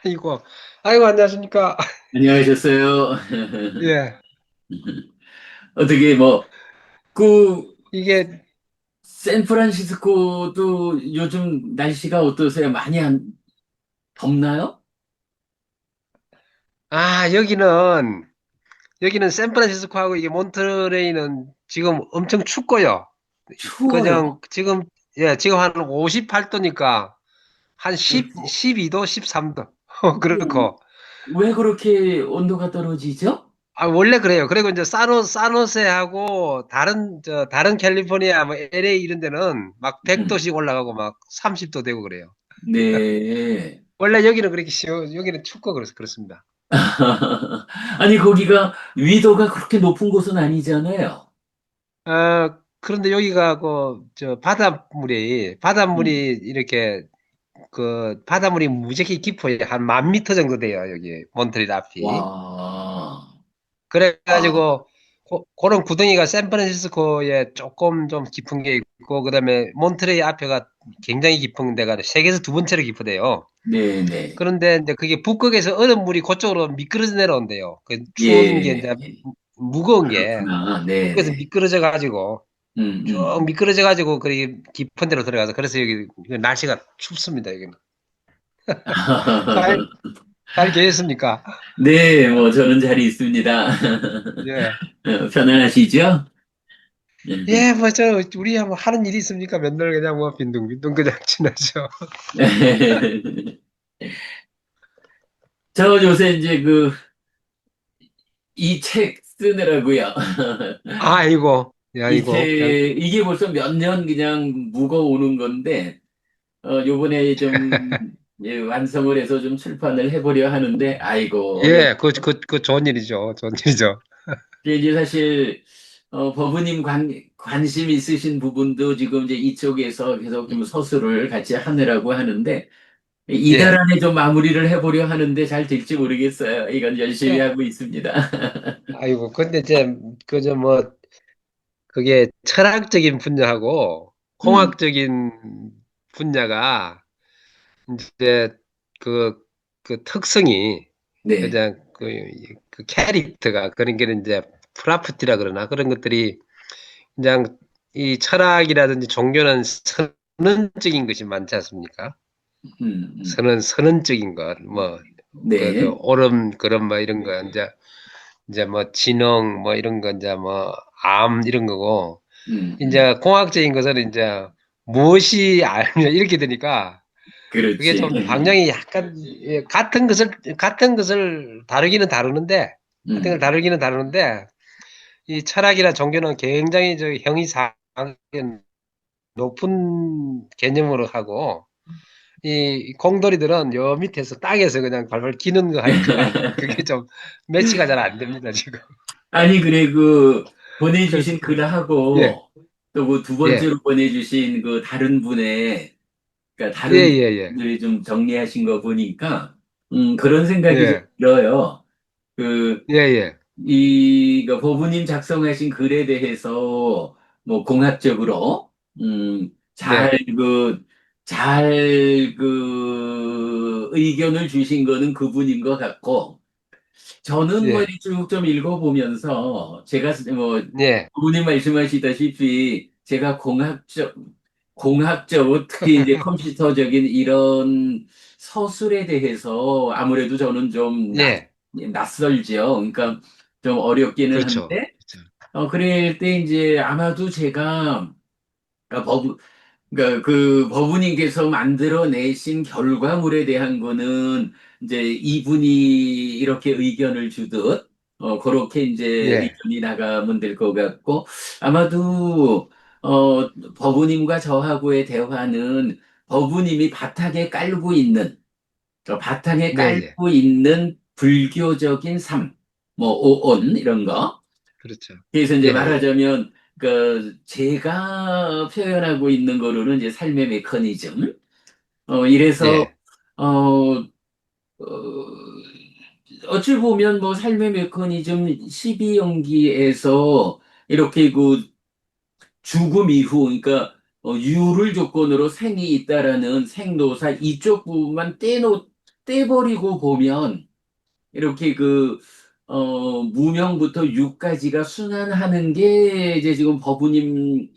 아이고, 아이고, 안녕하십니까. 안녕하셨어요. 예, 어떻게 그 이게, 샌프란시스코도 요즘 날씨가 어떠세요? 많이 안 덥나요? 여기는 샌프란시스코하고 이게 몬트레이는 지금 엄청 춥고요. 추워요. 그냥 지금, 예, 지금 한 58도니까 한 12도, 13도. 그, 그렇고. 왜 그렇게 온도가 떨어지죠? 아, 원래 그래요. 그리고 이제 사노세하고 다른 캘리포니아, 뭐 LA 이런 데는 막 음, 100도씩 올라가고 막 30도 되고 그래요. 네. 원래 여기는 그렇게 여기는 춥고 그렇습니다. 아니, 거기가 위도가 그렇게 높은 곳은 아니잖아요. 그런데 여기가 바닷물이 음. 바닷물이 무지하게 깊어요. 한 10,000m 정도 돼요, 여기, 몬트리올 앞이. 와. 아, 그래가지고, 그런 구덩이가 샌프란시스코에 조금 좀 깊은 게 있고, 그 다음에 몬트레이 앞에가 굉장히 깊은 데가 세계에서 두 번째로 깊어돼요. 네네. 그런데 이제 그게 북극에서 얼음물이 그쪽으로 미끄러져 내려온대요. 그 추운 게 예, 이제 무거운 게. 그렇구나. 북극에서 네네. 미끄러져 가지고 쭉 음. 미끄러져 가지고 그리 깊은 데로 들어가서 그래서 여기 날씨가 춥습니다 여기는. 잘, 잘 계셨습니까? 네, 저는 잘 있습니다. 예. 편안하시죠? 예, 뭐 우리 뭐 하는 일이 있습니까? 맨날 그냥 뭐 빈둥빈둥 그냥 지나죠. 저 요새 이제 이 책 쓰느라고요. 아이고, 예, 이 아이고, 그냥 이게 벌써 몇 년 그냥 묵어오는 건데, 요번에 좀 완성을 해서 좀 출판을 해보려 하는데, 아이고, 예, 그 좋은 일이죠, 좋은 일이죠. 이제 사실 법우님 관심 있으신 부분도 지금 이제 이쪽에서 계속 좀 서술을 같이 하느라고 하는데 이달 예, 안에 좀 마무리를 해보려 하는데 잘 될지 모르겠어요. 이건 열심히 예. 하고 있습니다. 아이고, 근데 이제 그저 뭐 그게 철학적인 분야하고 음, 공학적인 분야가 이제 그, 그 특성이 네, 그냥 그 캐릭터가 그런 게 이제 프라프티라 그러나 그런 것들이 그냥 이 철학이라든지 종교는 선언적인 것이 많지 않습니까? 음. 선언적인 것, 뭐, 네, 옳음, 그런 뭐 이런 거, 이제 뭐 진흥, 뭐 이런 거, 이제 뭐 암, 이런 거고, 음. 이제 공학적인 것은 이제 무엇이 알며 이렇게 되니까 그게 그렇지. 좀 방향이 약간 예, 같은 것을 다루기는 다루는데 같은 걸 음, 다루기는 다루는데 이 철학이나 종교는 굉장히 저 형이상의 높은 개념으로 하고 이 공돌이들은 요 밑에서 땅에서 그냥 발발 기는 거 하니까 그게 좀 매치가 잘 안 됩니다 지금. 아니, 그래, 그래서 보내주신 그 예, 글하고, 또 그 두 예, 번째로 보내주신 그 다른 분의, 그러니까 예, 다른 예, 예, 분들이 좀 정리하신 거 보니까, 그런 생각이 좀 예, 들어요. 그, 예, 예, 법우님 작성하신 글에 대해서, 공학적으로, 네, 의견을 주신 거는 그분인 것 같고, 저는 예, 이렇게 쭉 좀 읽어보면서 제가 예, 부모님 말씀하시다시피 제가 공학적 특히 이제 컴퓨터적인 이런 서술에 대해서 아무래도 저는 좀 예, 낯설지요. 그러니까 좀 어렵기는 그렇죠, 한데 그렇죠. 그럴 때 이제 아마도 제가 어, 법 그러니까 그 법우님께서 만들어내신 결과물에 대한 거는 이제 이분이 이렇게 의견을 주듯 그렇게 이제 예, 의견이 나가면 될 것 같고 아마도 법우님과 저하고의 대화는 법우님이 바탕에 네, 예, 깔고 있는 불교적인 삶, 오온 이런 거 그렇죠. 그래서 예, 이제 예, 말하자면 제가 표현하고 있는 거로는 이제 삶의 메커니즘. 이래서 예, 어, 어, 어찌 보면 삶의 메커니즘 12연기에서 이렇게 죽음 이후 그러니까 유를 조건으로 생이 있다라는 생로사 이쪽 부분만 떼버리고 보면 이렇게 무명부터 유까지가 순환하는 게 이제 지금 법우님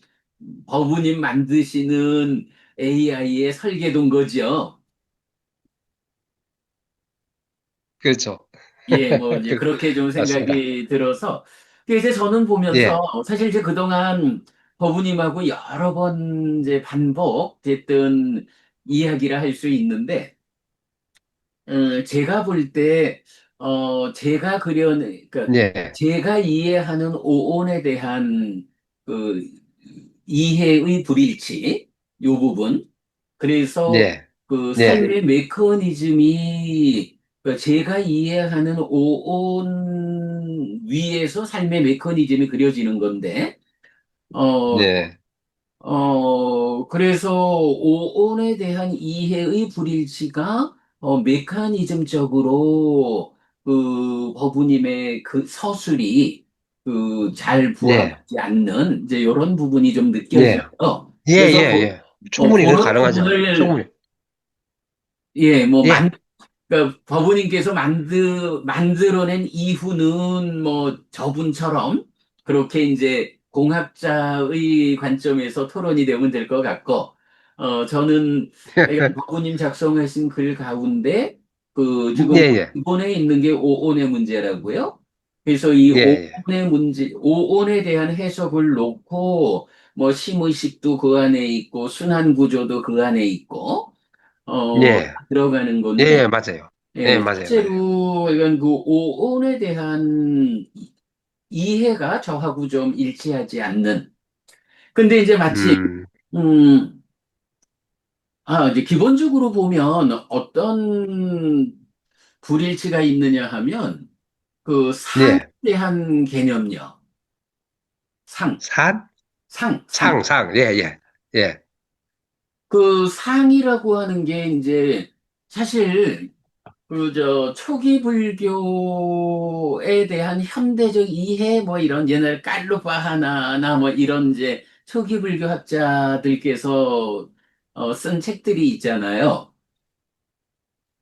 만드시는 AI의 설계도인 거죠. 그렇죠. 예, 뭐, 이제 그, 그렇게 좀 맞습니다. 생각이 들어서. 이제 저는 보면서 예, 사실 이제 그동안 법우님하고 여러 번 이제 반복됐던 이야기를 할 수 있는데, 제가 볼 때, 그러니까 예, 제가 이해하는 오온에 대한 그 이해의 불일치, 요 부분. 그래서 예, 그 예, 삶의 메커니즘이 그 제가 이해하는 오온 위에서 삶의 메커니즘이 그려지는 건데, 어, 예, 그래서 오온에 대한 이해의 불일치가 메커니즘적으로 그 법우님의 그 서술이 그 잘 예, 부합하지 않는 이제 이런 부분이 좀 느껴져요. 예, 예, 예, 그래서 예. 충분히 그 그런 가능하죠. 부분을 충분히. 예, 예, 그러니까 법원님께서 만들어낸 이후는 뭐 저분처럼 그렇게 이제 공학자의 관점에서 토론이 되면 될 것 같고, 저는 그러니까 법원님 작성하신 글 가운데 그 예, 지금 예, 기본에 있는 게 오온의 문제라고요. 그래서 이 예, 예, 오온의 문제, 오온에 대한 해석을 놓고 뭐 심의식도 그 안에 있고 순환 구조도 그 안에 있고 예, 다 들어가는 예, 건데, 예, 맞아요. 예, 예, 맞아요, 맞아요. 실제로 이건 그 오온에 대한 이해가 저하고 좀 일치하지 않는. 근데 이제 마치, 음, 음, 이제 기본적으로 보면 어떤 불일치가 있느냐 하면 그 상에 예, 대한 개념요. 상, 산, 상. 상, 예, 예, 예, 그 상이라고 하는 게 이제 사실 초기 불교에 대한 현대적 이해, 뭐, 이런 옛날 깔루파하나나 뭐, 이런 이제 초기 불교 학자들께서 쓴 책들이 있잖아요.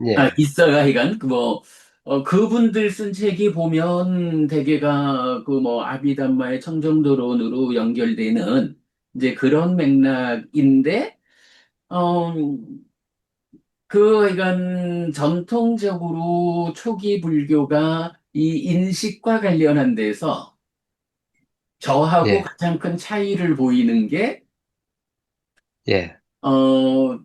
예, 있어요, 하여간. 그분들 쓴 책이 보면 대개가 아비담마의 청정도론으로 연결되는 이제 그런 맥락인데, 어, 그러니까 전통적으로 초기 불교가 이 인식과 관련한 데서 저하고 예, 가장 큰 차이를 보이는 게, 예, 어,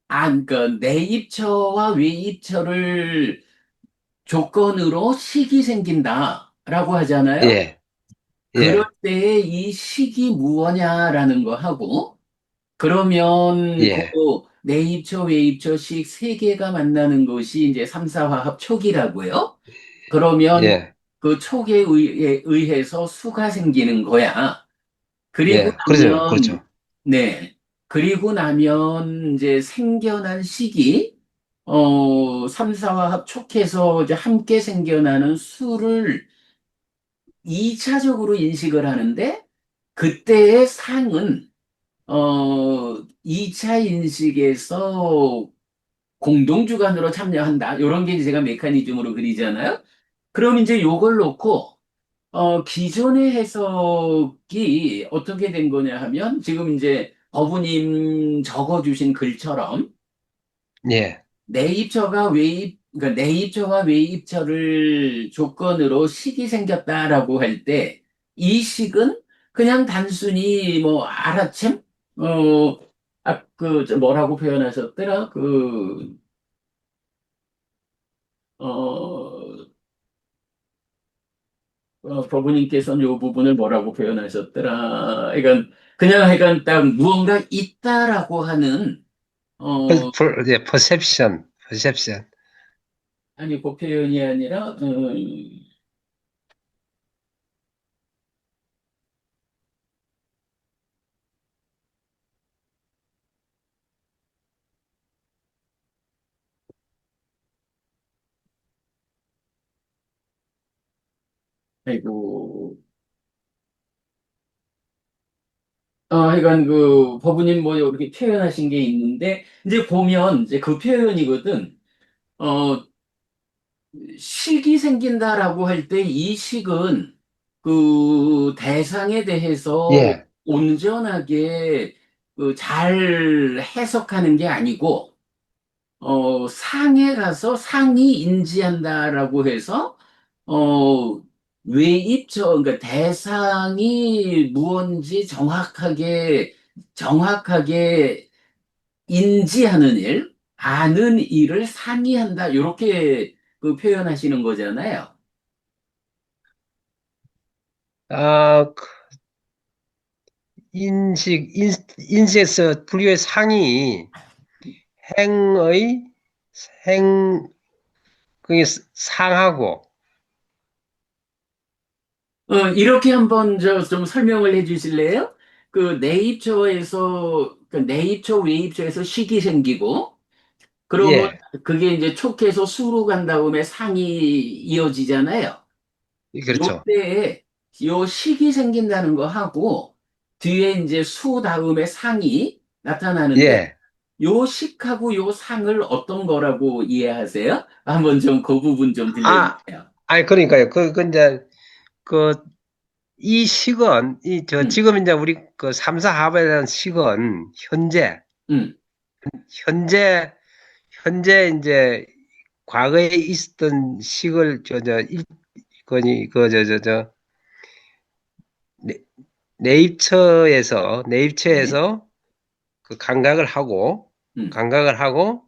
그러니까 내입처와 외입처를 조건으로 식이 생긴다라고 하잖아요. 예, 그럴 예, 때에 이 식이 무엇냐라는 거 하고, 그러면 예, 내입처, 외입처 식 세 개가 만나는 것이 이제 삼사화합 촉이라고요. 그러면 예, 그 촉에 의해서 수가 생기는 거야. 그리고 예, 그렇죠, 나면, 그렇죠. 네. 그리고 나면 이제 생겨난 식이, 삼사화합 촉해서 이제 함께 생겨나는 수를 2차적으로 인식을 하는데, 그때의 상은, 2차 인식에서 공동주관으로 참여한다. 이런 게 이제 제가 메커니즘으로 그리잖아요. 그럼 이제 요걸 놓고, 기존의 해석이 어떻게 된 거냐 하면, 지금 이제 어부님 적어주신 글처럼, 예, 그러니까 내입처와 외입처를 조건으로 식이 생겼다라고 할 때, 이 식은 그냥 단순히 뭐, 알아챔? 뭐라고 표현하셨더라? 어, 법부님께서는 이 부분을 뭐라고 표현하셨더라? 그냥 딱 무언가 있다라고 하는, 어, 예, 퍼셉션. 아니, 그 표현이 아니라, 아이고, 하여간 그 법무님 뭐 이렇게 표현하신 게 있는데 이제 보면 이제 그 표현이거든. 어, 식이 생긴다라고 할 때 이 식은 그 대상에 대해서 예. 온전하게 그잘 해석하는 게 아니고 상에 가서 상이 인지한다라고 해서 어 외입처 그러니까 대상이 무언지 정확하게 인지하는 일, 아는 일을 상의한다 이렇게 그 표현하시는 거잖아요. 아, 인식에서 분류의 상이 행의, 행, 그게 상하고, 이렇게 한번 저 좀 설명을 해 주실래요? 그 내입처에서 그 내입처 외입처에서 식이 생기고 그러면 예, 그게 이제 촉해서 수로 간 다음에 상이 이어지잖아요. 그렇죠. 요때에 요 식이 생긴다는 거 하고 뒤에 이제 수 다음에 상이 나타나는데 예. 요 식하고 요 상을 어떤 거라고 이해하세요? 한번 좀 그 부분 좀 아, 들려주세요. 아니, 그러니까요. 이제, 그, 이 식은, 음, 지금 이제 우리 그 3, 4합에 대한 식은 음, 현재, 이제 과거에 있었던 식을, 저, 네- 네, 네이처에서 그 음, 감각을 하고,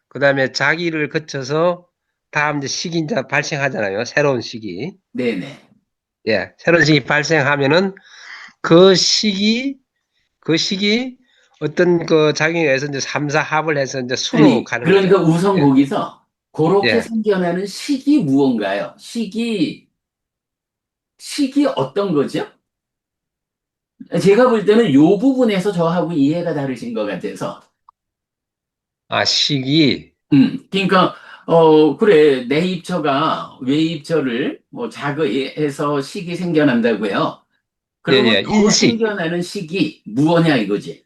그 다음에 자기를 거쳐서 다음 이제 식이 이제 발생하잖아요. 새로운 식이. 네네. 예, 새로운 식이 발생하면은 그 시기, 그 시기 어떤 그 작용에 의해서 이제 3, 4 합을 해서 이제 수로 아니, 가는 그러니까 거죠. 우선 예, 거기서 그렇게 예. 생겨나는 식이 무언가요? 식이 어떤 거죠? 제가 볼 때는 요 부분에서 저하고 이해가 다르신 것 같아서. 아, 시기. 그러니까, 그래, 내 입처가 외 입처를 뭐 자극해서 식이 생겨난다고요. 예, 그러면 예. 그 인식. 생겨나는 식이 무엇냐 이거지.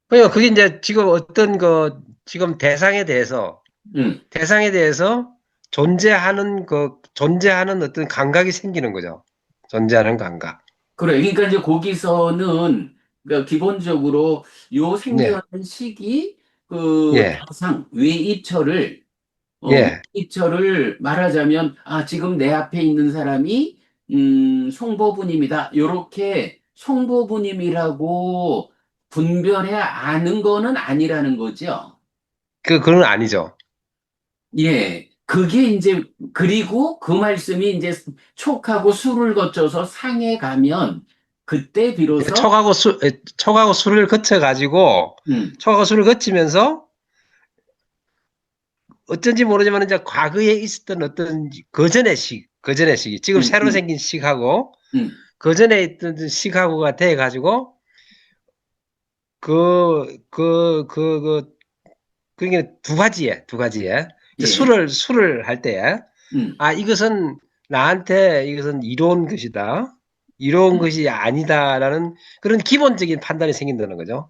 그러니까 그게 이제 지금 지금 음, 대상에 대해서 존재하는 어떤 감각이 생기는 거죠. 존재하는 감각. 그래. 그러니까 이제 거기서는, 그러니까 기본적으로 요 네, 생겨난 식이 그 예, 대상, 외 입처를 예. 입처를 말하자면, 아, 지금 내 앞에 있는 사람이, 송보부님이다. 요렇게 송보부님이라고 분별해 아는 거는 아니라는 거죠. 그건 아니죠. 예. 그게 이제, 그리고 그 말씀이 이제 촉하고 수를 거쳐서 상에 가면, 그때 비로소, 촉하고 술을 거쳐가지고, 음, 촉하고 술을 거치면서 어쩐지 모르지만 이제 과거에 있었던 어떤 그전의 시기, 지금 음, 새로 음, 생긴 시하고, 음, 그전에 있던 시하고가 돼가지고, 그, 그, 그, 그, 그게 두 가지에. 이제 예, 술을 할 때에, 음, 아, 이것은 이로운 것이다. 이로운 음, 것이 아니다라는 그런 기본적인 판단이 생긴다는 거죠.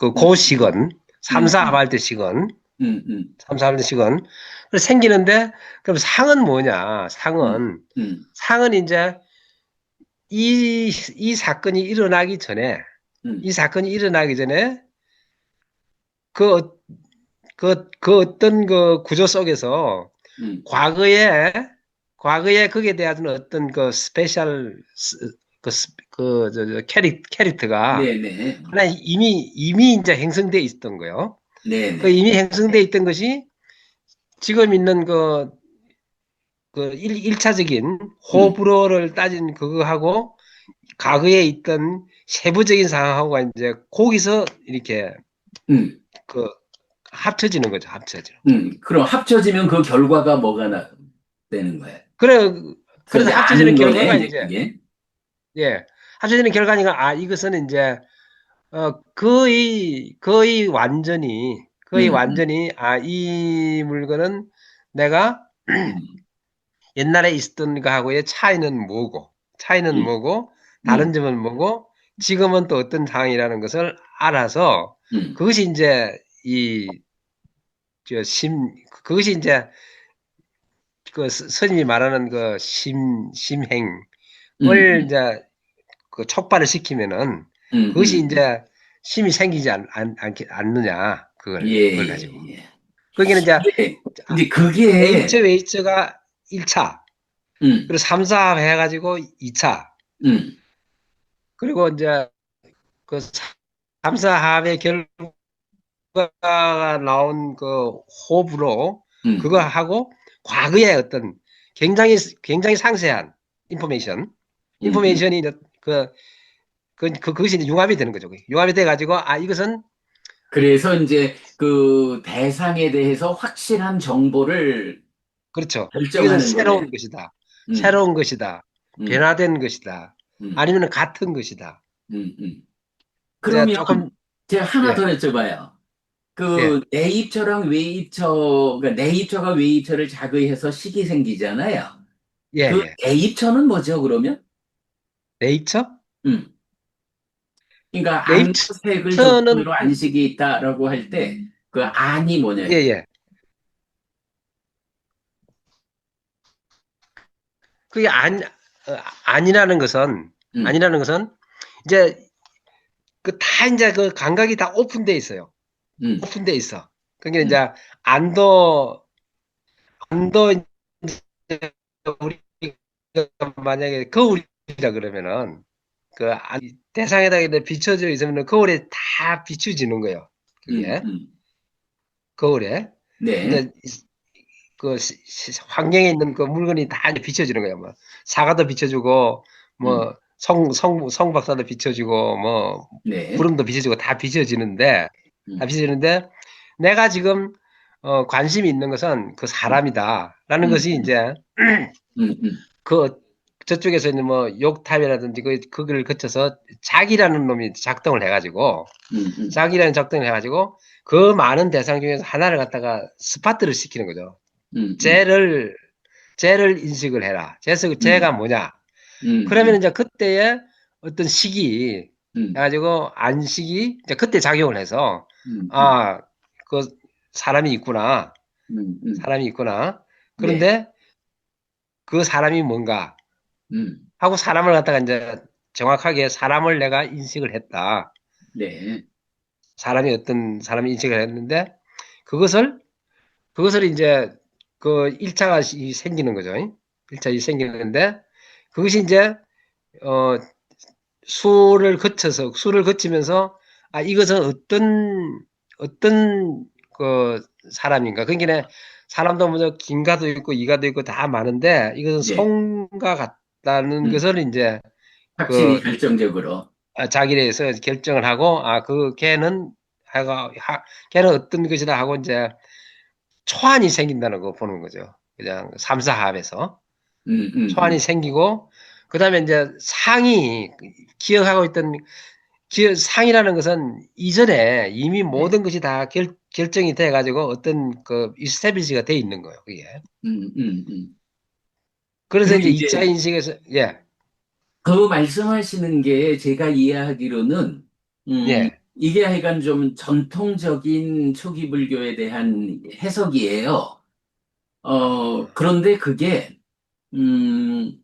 음, 고식은, 음, 3, 4 음, 할 때 식은, 음, 음, 3, 4 할 때 식은. 그래서 생기는데, 그럼 상은 뭐냐? 음, 음, 상은 이제 이 사건이 일어나기 전에, 이 음, 사건이 일어나기 전에 그, 그 어떤 그 구조 속에서 음. 과거에, 거기에 대한 어떤 그 스페셜, 캐릭터가 네네. 하나 이미 이제 형성돼 있었던 거예요. 그 네네. 이미 형성돼 있던 것이 지금 있는 일차적인 음, 호불호를 따진 그거하고 과거에 있던 세부적인 상황하고 이제 거기서 이렇게 음, 그 합쳐지는 거죠. 합쳐지는. 그럼 합쳐지면 그 결과가 뭐가 되는 거예요? 그래, 그래서 그래서 합쳐지는 아는 거네, 결과가 이제 이제, 그게. 예, 합쳐지는 결과니까, 아, 이것은 이제, 거의 음, 음, 완전히, 아, 이 물건은 내가 음, 옛날에 있었던 거하고의 차이는 음, 뭐고, 다른 점은 뭐고, 지금은 또 어떤 상황이라는 것을 알아서, 음, 그것이 이제, 이, 그것이 이제, 스님이 말하는 심행을 음, 음, 이제, 촉발을 시키면은, 그것이 음. 이제, 심이 생기지 않느냐, 예, 그걸 예, 가지고. 예. 거기는 이제, 이게, 이제 그게, H가 1차, 음, 그리고 3, 4 해가지고 2차, 음, 그리고 이제, 그 3, 4 합의 결과가 나온 호흡으로 그거 음, 하고 과거의 어떤 굉장히 상세한 인포메이션, 음. 인포메이션이 이제 그것이 이제 융합이 되는 거죠. 융합이 돼가지고, 이것은, 그래서 이제 그 대상에 대해서 확실한 정보를 그렇죠. 이것은 결정하는 거네. 새로운 것이다. 음, 새로운 것이다. 음, 변화된 것이다. 음, 아니면 같은 것이다. 음, 음. 이제 그러면 조금, 제가 하나 더 예, 여쭤봐요. 예, 그 내입처랑 외입처, 그러니까 내입처가 외입처를 작의해서 식이 생기잖아요. 예, 그 예. 내입처는 뭐죠, 그러면? 네이처? 음. 그러니까 안색을 네이처는, 조건으로 안식이 있다라고 할 때 그 안이 예, 뭐냐? 예. 그게 아니라는 것은, 음, 아니라는 것은, 이제, 이제 감각이 다 오픈돼 있어요. 음, 오픈돼 있어. 그러니까 음. 이제, 안도, 이제 우리가 만약에 거울이라 그러면은, 대상에다가 이렇게 비춰져 있으면 거울에 다 비춰지는 거예요. 음, 그게. 음. 거울에. 네. 이제, 환경에 있는 그 물건이 다 이제 비춰지는 거예요. 뭐, 사과도 비춰주고, 음, 뭐, 성박사도 비춰지고, 뭐, 네. 구름도 비춰지고 다 비춰지는데, 다 음, 비춰지는데, 내가 지금, 관심이 있는 것은 그 음, 사람이다. 라는 음, 것이 음, 이제, 음, 그, 저쪽에서 있는 뭐, 욕탑이라든지 그걸 거쳐서 자기라는 놈이 작동을 해가지고, 음, 자기라는 작동을 해가지고, 그 많은 대상 중에서 하나를 갖다가 스파트를 시키는 거죠. 음, 음, 쟤를, 쟤를 인식을 해라. 쟤가 음, 뭐냐. 그러면 음, 이제 그때의 어떤 시기, 음, 해가지고 안식이 이제 그때 작용을 해서, 음, 음, 아, 그 사람이 있구나. 음. 사람이 있구나. 네. 그런데 그 사람이 뭔가 음, 하고 사람을 갖다가 이제 정확하게 사람을 내가 인식을 했다. 네. 사람이 어떤 사람이 인식을 했는데 그것을 그것을 이제 그 1차가 생기는 거죠. 1차 생기는데 그것이 이제 어 수를 거치면서 이것은 어떤 그 사람인가. 그러니까 사람도 먼저 긴가도 있고 이가도 있고 다 많은데 이것은 네. 성과 같다는 음. 것을 이제 확실히 그 결정적으로. 자기에서 결정을 하고 그 걔는 어떤 것이다 하고 이제 초안이 생긴다는 거 보는 거죠. 그냥 삼사합에서 음, 음, 초안이 음. 생기고 그다음에 이제 상이 기억하고 있던 상이라는 것은 이전에 이미 네. 모든 것이 다 결정이 돼 가지고 어떤 이스태블리시가 돼 있는 거예요. 그게. 음, 음, 음. 그래서 그리고 이제 이차 이제 인식에서 예. 그 말씀하시는 게 제가 이해하기로는, 예. 이게 하여간 좀 전통적인 초기 불교에 대한 해석이에요. 그런데 그게, 음,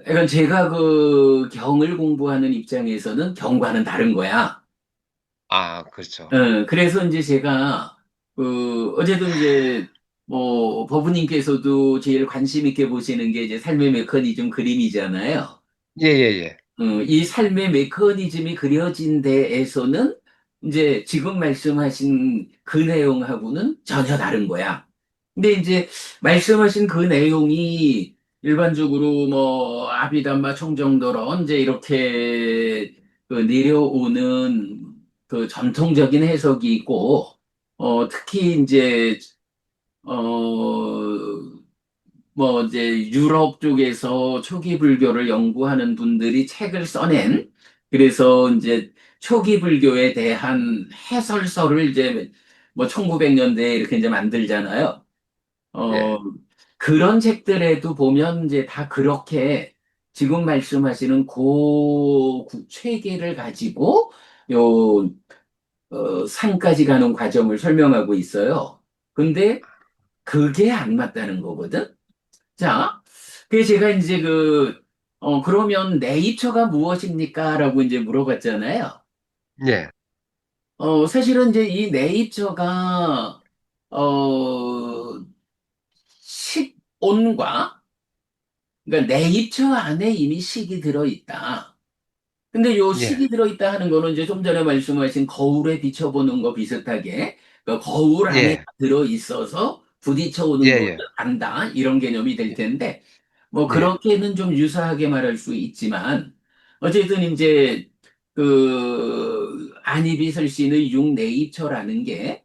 약간 제가 그 경을 공부하는 입장에서는 경과는 다른 거야. 그렇죠. 그래서 이제 제가, 어제도 이제, 뭐, 법부님께서도 제일 관심 있게 보시는 게 이제 삶의 메커니즘 그림이잖아요. 예예예. 이 삶의 메커니즘이 그려진 데에서는 이제 지금 말씀하신 그 내용하고는 전혀 다른 거야. 근데 이제 말씀하신 그 내용이 일반적으로 뭐 아비담마 총정도론 이제 이렇게 그 내려오는 그 전통적인 해석이 있고, 특히 이제 뭐 이제 유럽 쪽에서 초기 불교를 연구하는 분들이 책을 써낸, 그래서 이제 초기 불교에 대한 해설서를 이제 뭐 1900년대에 이렇게 이제 만들잖아요. 어, 예. 그런 책들에도 보면 이제 다 그렇게 지금 말씀하시는 체계를 가지고 요 산까지 가는 과정을 설명하고 있어요. 근데 그게 안 맞다는 거거든. 자, 그래서 제가 이제 그러면 네이처가 무엇입니까? 라고 이제 물어봤잖아요. 예, 사실은 이제 이 네이처가, 어, 식온과, 그러니까 네이처 안에 이미 식이 들어있다. 근데 요 예, 식이 들어있다 하는 거는 이제 좀 전에 말씀하신 거울에 비춰보는 거 비슷하게, 그 거울 안에 예, 들어있어서 예, 부딪혀오는 것을 예, 안다. 이런 개념이 될 텐데, 뭐 예, 그렇게는 좀 유사하게 말할 수 있지만 어쨌든 이제 안이비설신의 육네이처라는 게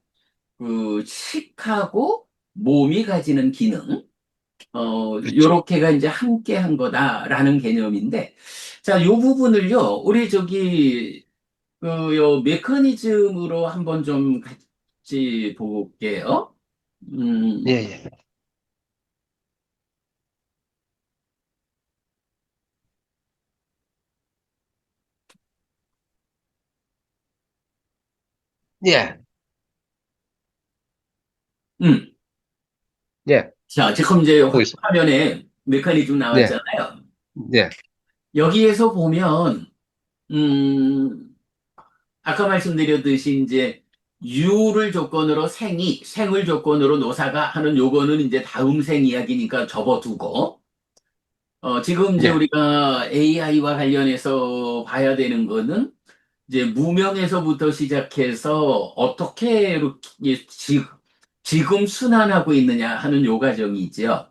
그 식하고 몸이 가지는 기능 그렇죠. 요렇게가 이제 함께 한 거다라는 개념인데 자, 요 부분을요 우리 요 메커니즘으로 한번 좀 같이 볼게요. 예, 음, 예, 예, 음. 예, 자, 지금 이제 보고 있어. 화면에 메커니즘 예, 나왔잖아요. 예, 여기에서 보면, 음, 아까 말씀드렸듯이 이제 유를 조건으로 생을 조건으로 노사가 하는 요거는 이제 다음 생 이야기니까 접어두고, 지금 이제 예, 우리가 AI와 관련해서 봐야 되는 거는 이제 무명에서부터 시작해서 어떻게 이렇게 지금 순환하고 있느냐 하는 요 과정이 있죠.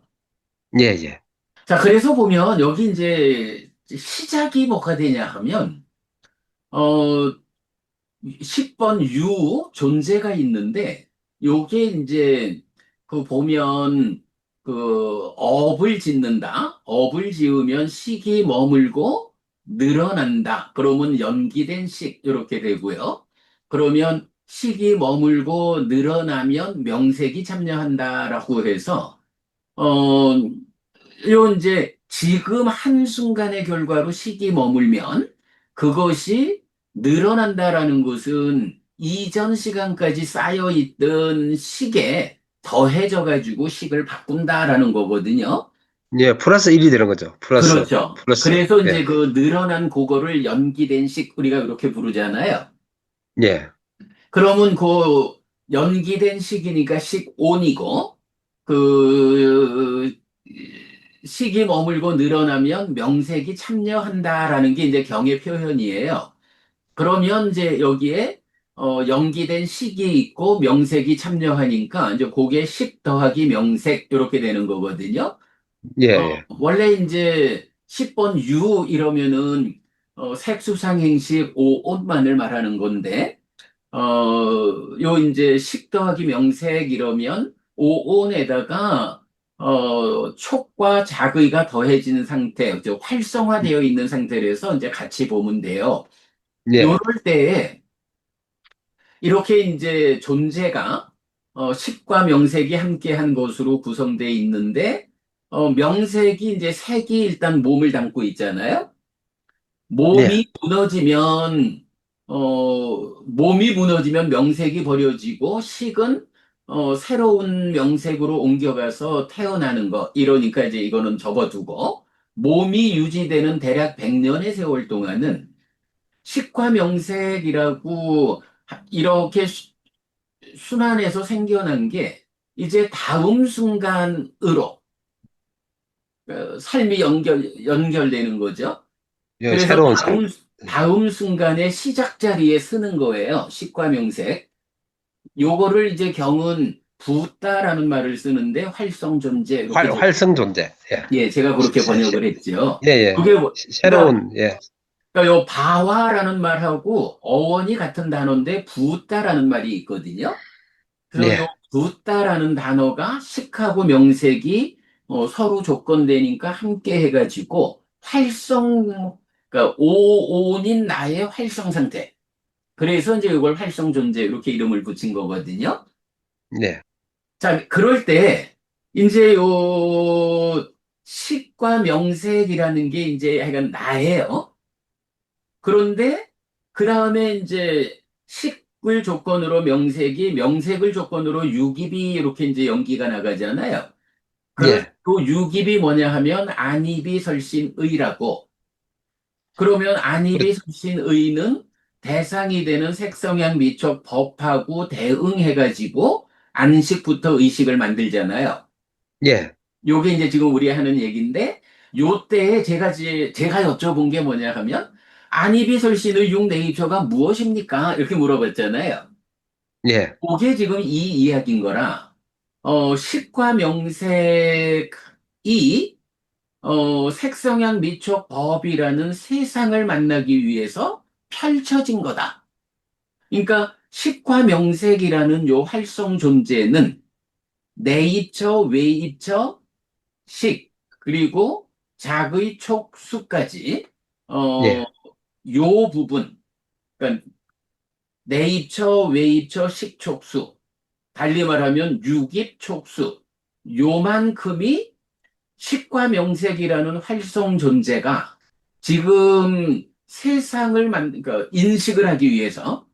예, 예, 자, 그래서 보면 여기 이제 시작이 뭐가 되냐 하면, 어, 10번 유 존재가 있는데, 요게 이제 보면 업을 짓는다. 업을 지으면 식이 머물고 늘어난다. 그러면 연기된 식, 이렇게 되고요. 그러면 식이 머물고 늘어나면 명색이 참여한다라고 해서, 어, 요 이제 지금 한순간의 결과로 식이 머물면 그것이 늘어난다라는 것은 이전 시간까지 쌓여있던 식에 더해져 가지고 식을 바꾼다라는 거거든요. 예, 플러스 1이 되는 거죠. 플러스, 그렇죠. 플러스. 그래서 이제 예, 그 늘어난 그거를 연기된 식 우리가 그렇게 부르잖아요. 예, 그러면 그 연기된 식이니까 식온이고 그 식이 머물고 늘어나면 명색이 참여한다라는 게 이제 경의 표현이에요. 그러면 이제 여기에 연기된 식이 있고 명색이 참여하니까 이제 그게 식 더하기 명색 이렇게 되는 거거든요. 예, 예, 원래 이제 10번 유 이러면은 색수상행식 오온만을 말하는 건데 요 이제 식 더하기 명색 이러면 오온에다가 촉과 작의가 더해지는 상태, 즉 활성화되어 있는 상태라서 이제 같이 보면 돼요. 요럴 예, 때에 이렇게 이제 존재가 식과 명색이 함께한 것으로 구성되어 있는데 명색이 이제 색이 일단 몸을 담고 있잖아요. 예, 몸이 무너지면 명색이 버려지고 식은 새로운 명색으로 옮겨가서 태어나는 거. 이러니까 이제 이거는 접어두고 몸이 유지되는 대략 100년의 세월 동안은 식과 명색이라고 이렇게 순환해서 생겨난 게 이제 다음 순간으로 삶이 연결되는 거죠. 예, 그래서 새로운 삶. 다음 순간에 시작 자리에 쓰는 거예요. 식과명색. 요거를 이제 경은 붓다라는 말을 쓰는데 활성 존재 이렇게 활성 존재. 예, 예, 제가 시- 그렇게 시- 시- 번역을 했죠. 예, 예, 그게 그러니까, 새로운, 예, 요 바화라는 말하고 어원이 같은 단어인데 붓다라는 말이 있거든요. 그래서 요 예, 붓다라는 단어가 식하고 명색이 서로 조건되니까 함께 해가지고 그러니까 오온인 나의 활성 상태. 그래서 이제 이걸 활성 존재 이렇게 이름을 붙인 거거든요. 예, 자, 그럴 때 이제 요 식과 명색이라는 게 이제 약간 나예요. 그런데 그 다음에 이제 식을 조건으로 명색이, 명색을 조건으로 유깁이 이렇게 이제 연기가 나가잖아요. 그래서 예, 그 유깁이 뭐냐 하면 안입이 설신의라고. 그러면 그렇, 안입이 설신의는 대상이 되는 색성향 미촉 법하고 대응해가지고 안식부터 의식을 만들잖아요. 예, 요게 이제 지금 우리 하는 얘기인데, 요때 제가 여쭤본 게 뭐냐 하면, 안이비설신의 육네이처가 무엇입니까? 이렇게 물어봤잖아요. 예, 그게 지금 이 이야기인 거라, 식과 명색이, 색성향 미촉 법이라는 세상을 만나기 위해서 펼쳐진 거다. 그러니까 식과 명색이라는 요 활성 존재는 네이처, 웨이처, 식, 그리고 작의 촉수까지, 어, 예, 요 부분, 그러니까 네이처, 웨이처, 식, 촉수, 달리 말하면 유깁, 촉수, 요만큼이 식과 명색이라는 활성 존재가 지금 세상을 그러니까 인식을 하기 위해서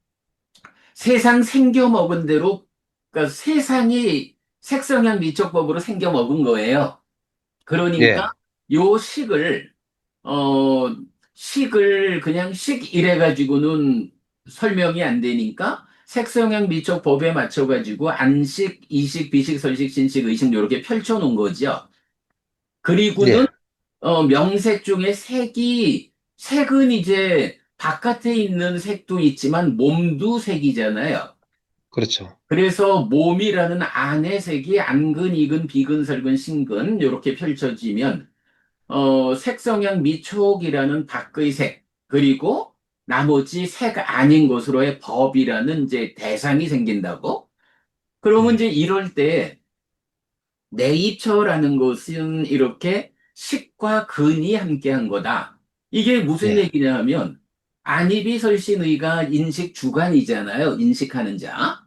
세상 생겨 먹은 대로, 그러니까 세상이 색성향 미적법으로 생겨 먹은 거예요. 그러니까 예, 요 식을 어 식을 그냥 식 이래 가지고는 설명이 안 되니까 색성향 미적 법에 맞춰 가지고 안식, 이식, 비식, 설식, 신식, 의식 요렇게 펼쳐 놓은 거죠. 그리고는 예, 명색 중에 색은 이제 바깥에 있는 색도 있지만 몸도 색이잖아요. 그렇죠. 그래서 몸이라는 안의 색이 안근, 이근, 비근, 설근, 신근 이렇게 펼쳐지면 색성향 미촉이라는 밖의 색, 그리고 나머지 색 아닌 것으로의 법이라는 이제 대상이 생긴다고? 그러면 예, 이제 이럴 때 내입처라는 것은 이렇게 식과 근이 함께한 거다. 이게 무슨 예, 얘기냐 하면 안이비설신의가 인식 주관이잖아요. 인식하는 자.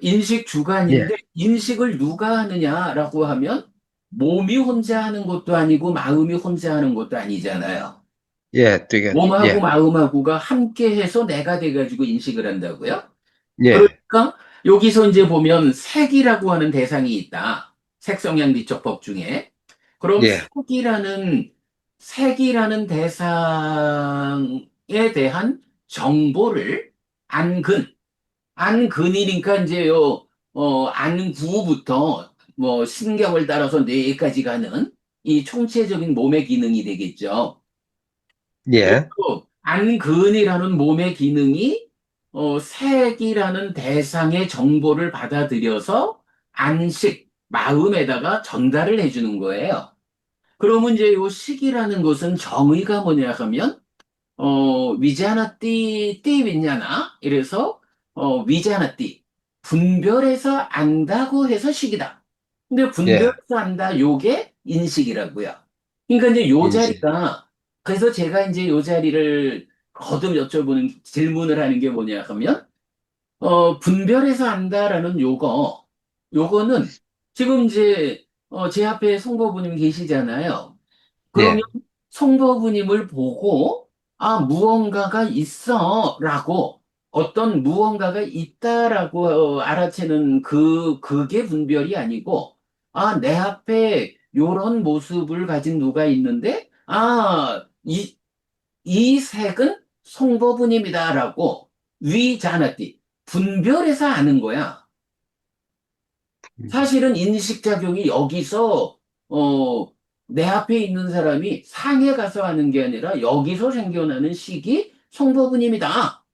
인식 예, 주관인데 인식을 누가 하느냐라고 하면 몸이 혼자 하는 것도 아니고 마음이 혼자 하는 것도 아니잖아요. 예, 되게, 몸하고 예, 마음하고가 함께 해서 내가 돼가지고 인식을 한다고요? 예, 그러니까 여기서 이제 보면 색이라고 하는 대상이 있다. 색성향 미적법 중에. 그럼 예, 색이라는 대상에 대한 정보를 안근, 안근이니까 이제요, 안구부터 뭐 신경을 따라서 뇌까지 가는 이 총체적인 몸의 기능이 되겠죠. 예, 그리고 안근이라는 몸의 기능이 색이라는 대상의 정보를 받아들여서 안식, 마음에다가 전달을 해주는 거예요. 그러면 이제 요 식이라는 것은 정의가 뭐냐 하면 위자나 띠 wis냐나 이래서 위자나 띠 분별해서 안다고 해서 식이다. 근데 예, 분별해서 안다 요게 인식이라고요. 그러니까 이제 요 인식, 자리가 그래서 제가 이제 요 자리를 거듭 여쭤보는 질문을 하는 게 뭐냐 하면 분별해서 안다라는 요거는 지금 이제 제 앞에 송보부님 계시잖아요. 그러면 예, 송도부님을 보고 아 무언가가 있어라고 어떤 무언가가 있다라고 알아채는 그게 분별이 아니고 아 내 앞에 요런 모습을 가진 누가 있는데 이 색은 송도부님이다라고 위자나띠 분별해서 아는 거야. 사실은 인식작용이 여기서, 어, 내 앞에 있는 사람이 상해 가서 하는 게 아니라 여기서 생겨나는 식이 송도부님이다.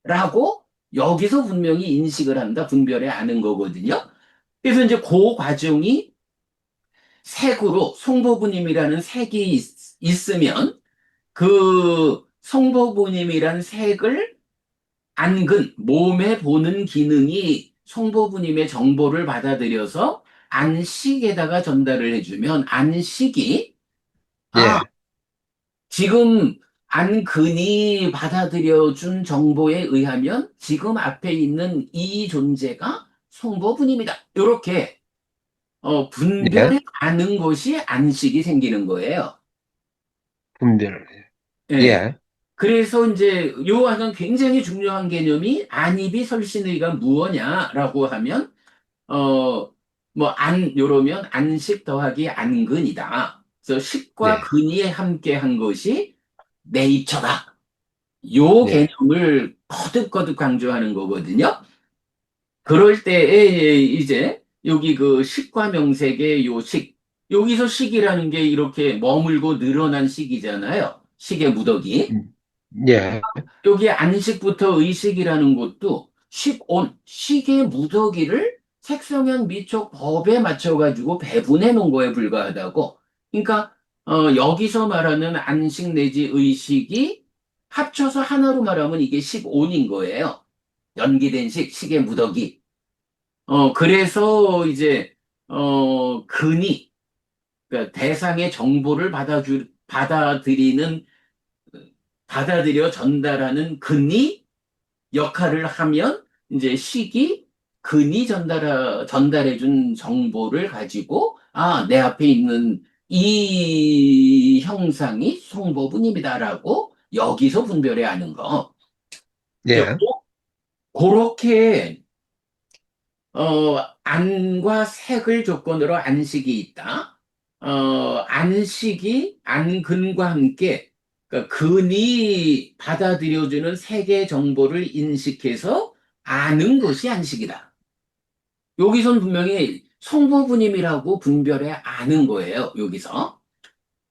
라고 여기서 분명히 인식을 한다. 분별해 아는 거거든요. 그래서 이제 그 과정이 색으로 송도부님이라는 색이 있으면 그 송도부님이라는 색을 안근, 몸에 보는 기능이 송보부님의 정보를 받아들여서 안식에다가 전달을 해주면 안식이 아, 예, 지금 안근이 받아들여준 정보에 의하면 지금 앞에 있는 이 존재가 송보부님이다. 이렇게 예, 분별에 아는 것이 안식이 생기는 거예요. 분별. 예. 예, 그래서 이제 요 하나 굉장히 중요한 개념이 안입이 설신의가 무엇냐라고 하면 뭐 요러면 안식 더하기 안근이다. 그래서 식과 네, 근이 함께 한 것이 네이처다. 요 네, 개념을 거듭거듭 강조하는 거거든요. 그럴 때에 이제 여기 그 식과 명색의 요 식, 여기서 식이라는 게 이렇게 머물고 늘어난 식이잖아요. 식의 무더기. 음, 예, 여기 안식부터 의식이라는 것도 식온, 식의 무더기를 색성현 미촉 법에 맞춰가지고 배분해 놓은 거에 불과하다고. 그러니까 여기서 말하는 안식 내지 의식이 합쳐서 하나로 말하면 이게 식온인 거예요. 연기된 식, 식의 무더기. 그래서 이제 근이 그러니까 대상의 정보를 받아들이는 받아들여 전달하는 근이 역할을 하면 이제 식이 근이 전달해 준 정보를 가지고 아, 내 앞에 있는 이 형상이 송보분임이다라고 여기서 분별해 하는 거. 이제 예, 그렇게 안과 색을 조건으로 안식이 있다. 안식이 안근과 함께 그러니까 근이 받아들여주는 색의 정보를 인식해서 아는 것이 안식이다. 여기선 분명히 성보분임이라고 분별해 아는 거예요. 여기서.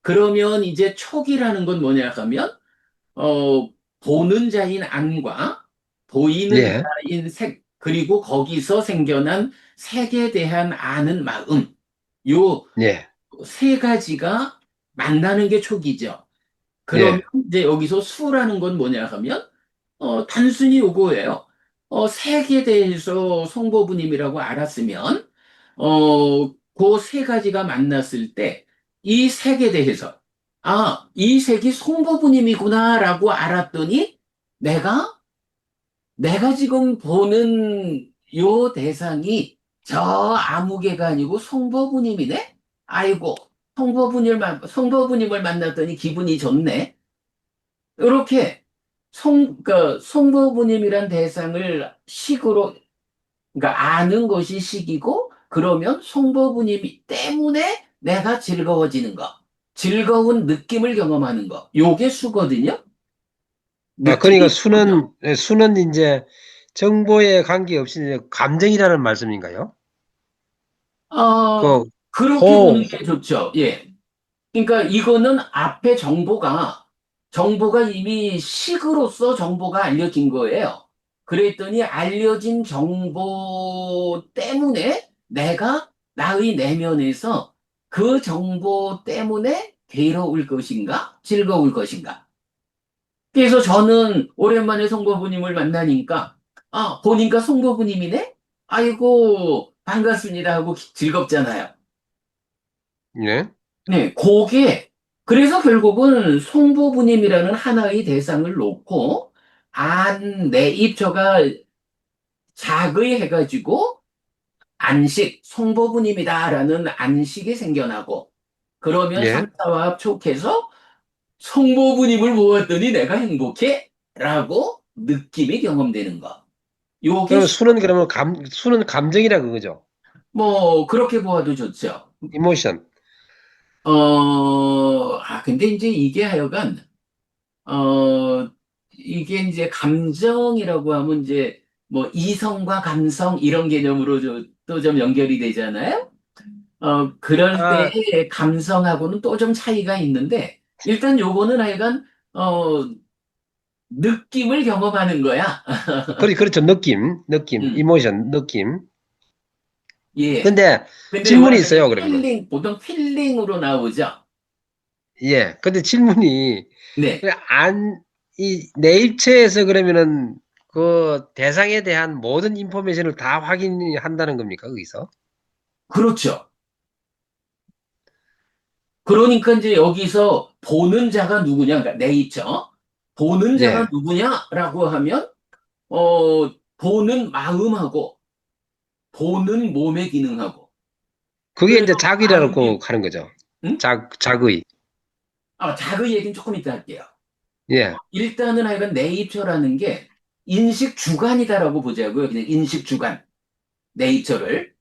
그러면 이제 촉이라는 건 뭐냐 하면 보는 자인 안과 보이는 예, 자인 색, 그리고 거기서 생겨난 색에 대한 아는 마음, 요 예, 세 가지가 만나는 게 촉이죠. 그러면 예. 이제 여기서 수라는 건 뭐냐 하면, 단순히 요거예요. 색에 대해서 성보부님이라고 알았으면, 그 세 가지가 만났을 때, 이 색에 대해서, 아, 이 색이 성보부님이구나라고 알았더니, 내가, 내가 지금 보는 요 대상이 저 아무개가 아니고 성보부님이네? 아이고, 성보부님을 만났더니 기분이 좋네. 이렇게 그러니까 송도부님이란 대상을 식으로, 그러니까 아는 것이 식이고, 그러면 송도부님 때문에 내가 즐거워지는 거, 즐거운 느낌을 경험하는 거, 요게 수거든요. 아, 그러니까 느낌이 수죠. 수는 이제 정보에 관계없이 이제 감정이라는 말씀인가요? 어, 그, 그렇게 호, 보는 게 좋죠. 예. 그러니까 이거는 앞에 정보가 이미 식으로서 정보가 알려진 거예요. 그랬더니 알려진 정보 때문에 내가 나의 내면에서 그 정보 때문에 괴로울 것인가? 즐거울 것인가? 그래서 저는 오랜만에 송보부님을 만나니까 보니까 송보부님이네? 아이고, 반갑습니다 하고 즐겁잖아요. 예, 네, 그래서 결국은 송보부님이라는 하나의 대상을 놓고, 내입처가 작의 해가지고, 송보부님이다라는 안식이 생겨나고, 그러면 예. 삼사와 합촉해서 송보부님을 모았더니 내가 행복해? 라고 느낌이 경험되는 거. 요게, 그럼 그러면 수는 감정이라 그거죠. 뭐, 그렇게 보아도 좋죠. 이모션. 근데 이제 이게 하여간, 이게 이제 감정이라고 하면 이제 뭐 이성과 감성 이런 개념으로 또 좀 연결이 되잖아요. 그럴 때 아, 감성하고는 또 좀 차이가 있는데 일단 요거는 하여간 어, 느낌을 경험하는 거야. 그렇죠. 느낌, 음, 이모션, 느낌. 예. 근데 근데 질문이 요거는 있어요, 그러면. 보통 필링으로 나오죠. 예. 근데 질문이, 네. 내 입체에서 그러면은 그 대상에 대한 모든 인포메이션을 다 확인한다는 겁니까, 거기서? 그렇죠. 그러니까 이제 여기서 보는 자가 누구냐, 그러니까 네이처. 보는 자가 예. 누구냐라고 하면, 보는 마음하고, 보는 몸의 기능하고, 그게 그래서 이제 작이라고 마음이, 하는 거죠. 응? 작의. 자그 얘기는 조금 이따 할게요. 예. 일단은 하여간 네이처라는 게 인식 주관이다라고 보자고요. 그냥 인식 주관, 네이처를.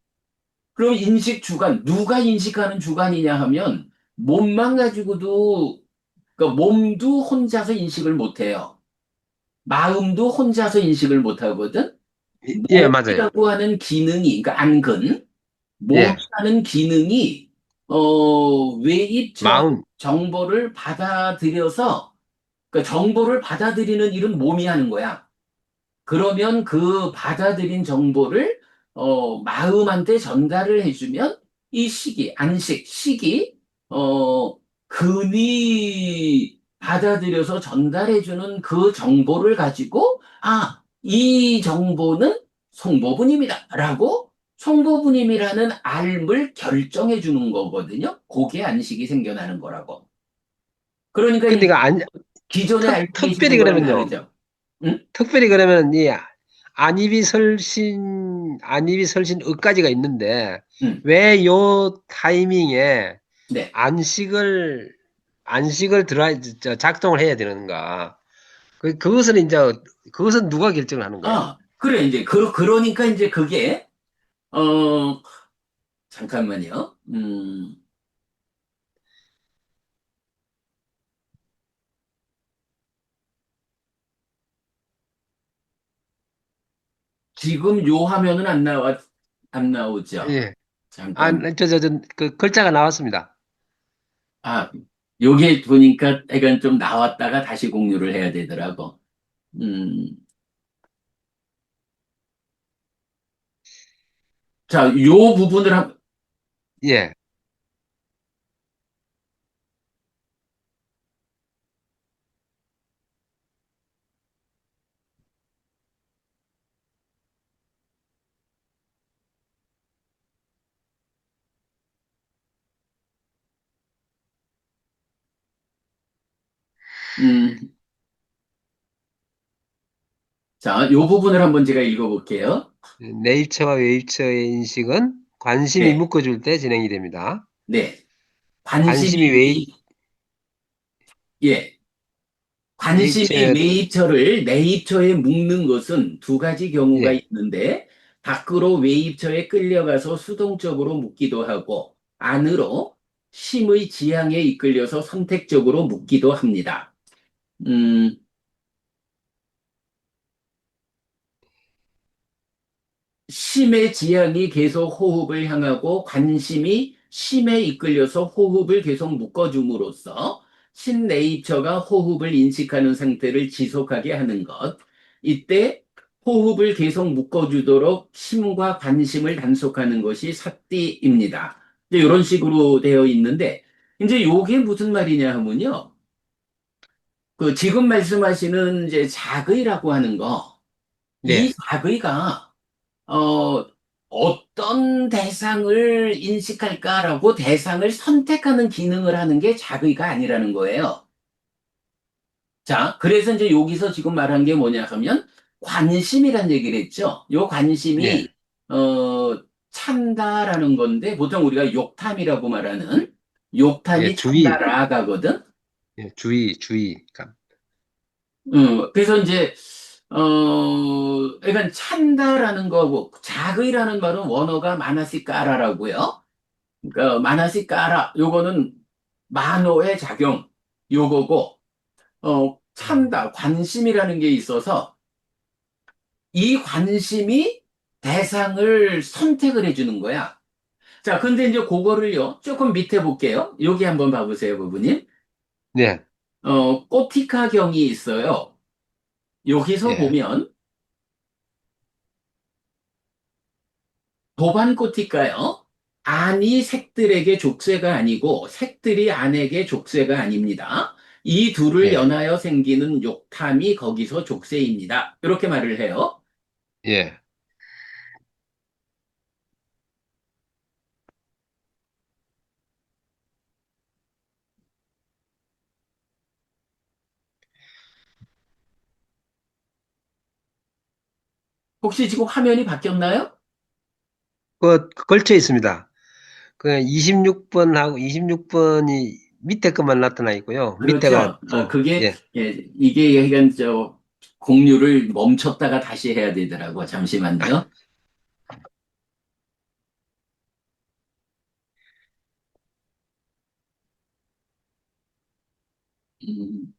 그럼 인식 주관, 누가 인식하는 주관이냐 하면 몸만 가지고도, 그러니까 몸도 혼자서 인식을 못해요. 마음도 혼자서 인식을 못하거든. 예, 맞아요. 몸이라고 하는 기능이, 그러니까 안근, 예. 몸이라는 기능이 외입적 마음. 정보를 받아들여서, 그러니까 정보를 받아들이는 일은 몸이 하는 거야. 그러면 그 받아들인 정보를 마음한테 전달을 해주면 이 시기, 안식, 시기, 근이 받아들여서 전달해주는 그 정보를 가지고, 이 정보는 송보분임이다. 라고 송보분임이라는 알을 결정해 주는 거거든요. 그게 안식이 생겨나는 거라고. 그러니까 근데 이 그 기존의 알고 특별히 계시는 거랑 그러면요. 다르죠. 응? 특별히 그러면 이 안입이 설신 의까지가 있는데 응. 왜 요 타이밍에 네. 안식을 안식을 작동을 해야 되는가? 그것은 이제 그것은 누가 결정을 하는 거예요? 그래, 이제, 그러니까 이제 그게, 잠깐만요. 지금 요 화면은 안 나오죠? 예. 잠깐. 그 글자가 나왔습니다. 아, 요게 보니까 약간 좀 나왔다가 다시 공유를 해야 되더라고. 음, 자, 요 부분을 예. 음, 자, 요 부분을 한번 제가 읽어볼게요. 네이처와 웨이처의 인식은 관심이 네, 묶어줄 때 진행이 됩니다. 네. 관심이 관심이 예. 관심이 웨이처, 네이처에 묶는 것은 두 가지 경우가 예, 있는데, 밖으로 웨이처에 끌려가서 수동적으로 묶기도 하고, 안으로 심의 지향에 이끌려서 선택적으로 묶기도 합니다. 음, 심의 지향이 계속 호흡을 향하고 관심이 심에 이끌려서 호흡을 계속 묶어줌으로써 신네이처가 호흡을 인식하는 상태를 지속하게 하는 것. 이때 호흡을 계속 묶어주도록 심과 관심을 단속하는 것이 삿띠입니다. 이런 식으로 되어 있는데, 이제 요게 무슨 말이냐 하면요. 그 지금 말씀하시는 이제 자의라고 하는 거, 이 네, 자의가 어, 어떤 대상을 인식할까라고 대상을 선택하는 기능을 하는 게 자의가 아니라는 거예요. 자, 그래서 이제 여기서 지금 말한 게 뭐냐 하면 관심이란 얘기를 했죠. 요 예, 관심이, 찬다라는 건데 보통 우리가 욕탐이라고 말하는 예, 욕탐이 찬다라가거든. 주의. 그래서 이제 그러니까 찬다라는 거고 자의라는 말은 원어가 마나시까라라고요. 그러니까 마나시까라 요거는 만호의 작용 요거고 찬다 관심이라는 게 있어서 이 관심이 대상을 선택을 해주는 거야. 자, 근데 이제 그거를요 조금 밑에 볼게요. 여기 한번 봐보세요, 부부님. 네, 꼬티카경이 있어요. 여기서 예, 보면 도반꼬티까요? 안이 색들에게 족쇄가 아니고 색들이 안에게 족쇄가 아닙니다. 이 둘을 예, 연하여 생기는 욕탐이 거기서 족쇄입니다. 이렇게 말을 해요. 예. 혹시 지금 화면이 바뀌었나요? 걸쳐 있습니다. 그 26번하고 26번이 밑에 것만 나타나 있고요. 밑에가 그렇죠. 좀, 그게, 예. 예, 이게 약간 공유를 멈췄다가 다시 해야 되더라고. 잠시만요. 음.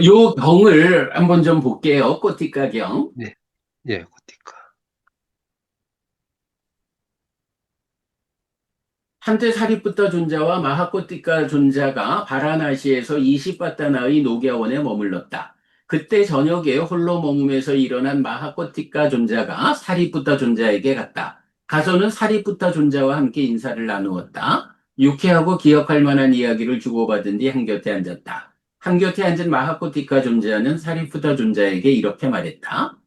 요 경을 한번 좀 볼게요. 꼬티가경. 예, 예, 고티카. 한때 사리푸타 존자와 마하코티카 존자가 바라나시에서 20바다나의 녹야원에 머물렀다. 그때 저녁에 홀로 머무면서 일어난 마하코티카 존자가 사리푸타 존자에게 갔다. 가서는 사리푸타 존자와 함께 인사를 나누었다. 유쾌하고 기억할 만한 이야기를 주고받은 뒤 한곁에 앉았다. 한곁에 앉은 마하코티카 존자는 사리푸타 존자에게 이렇게 말했다.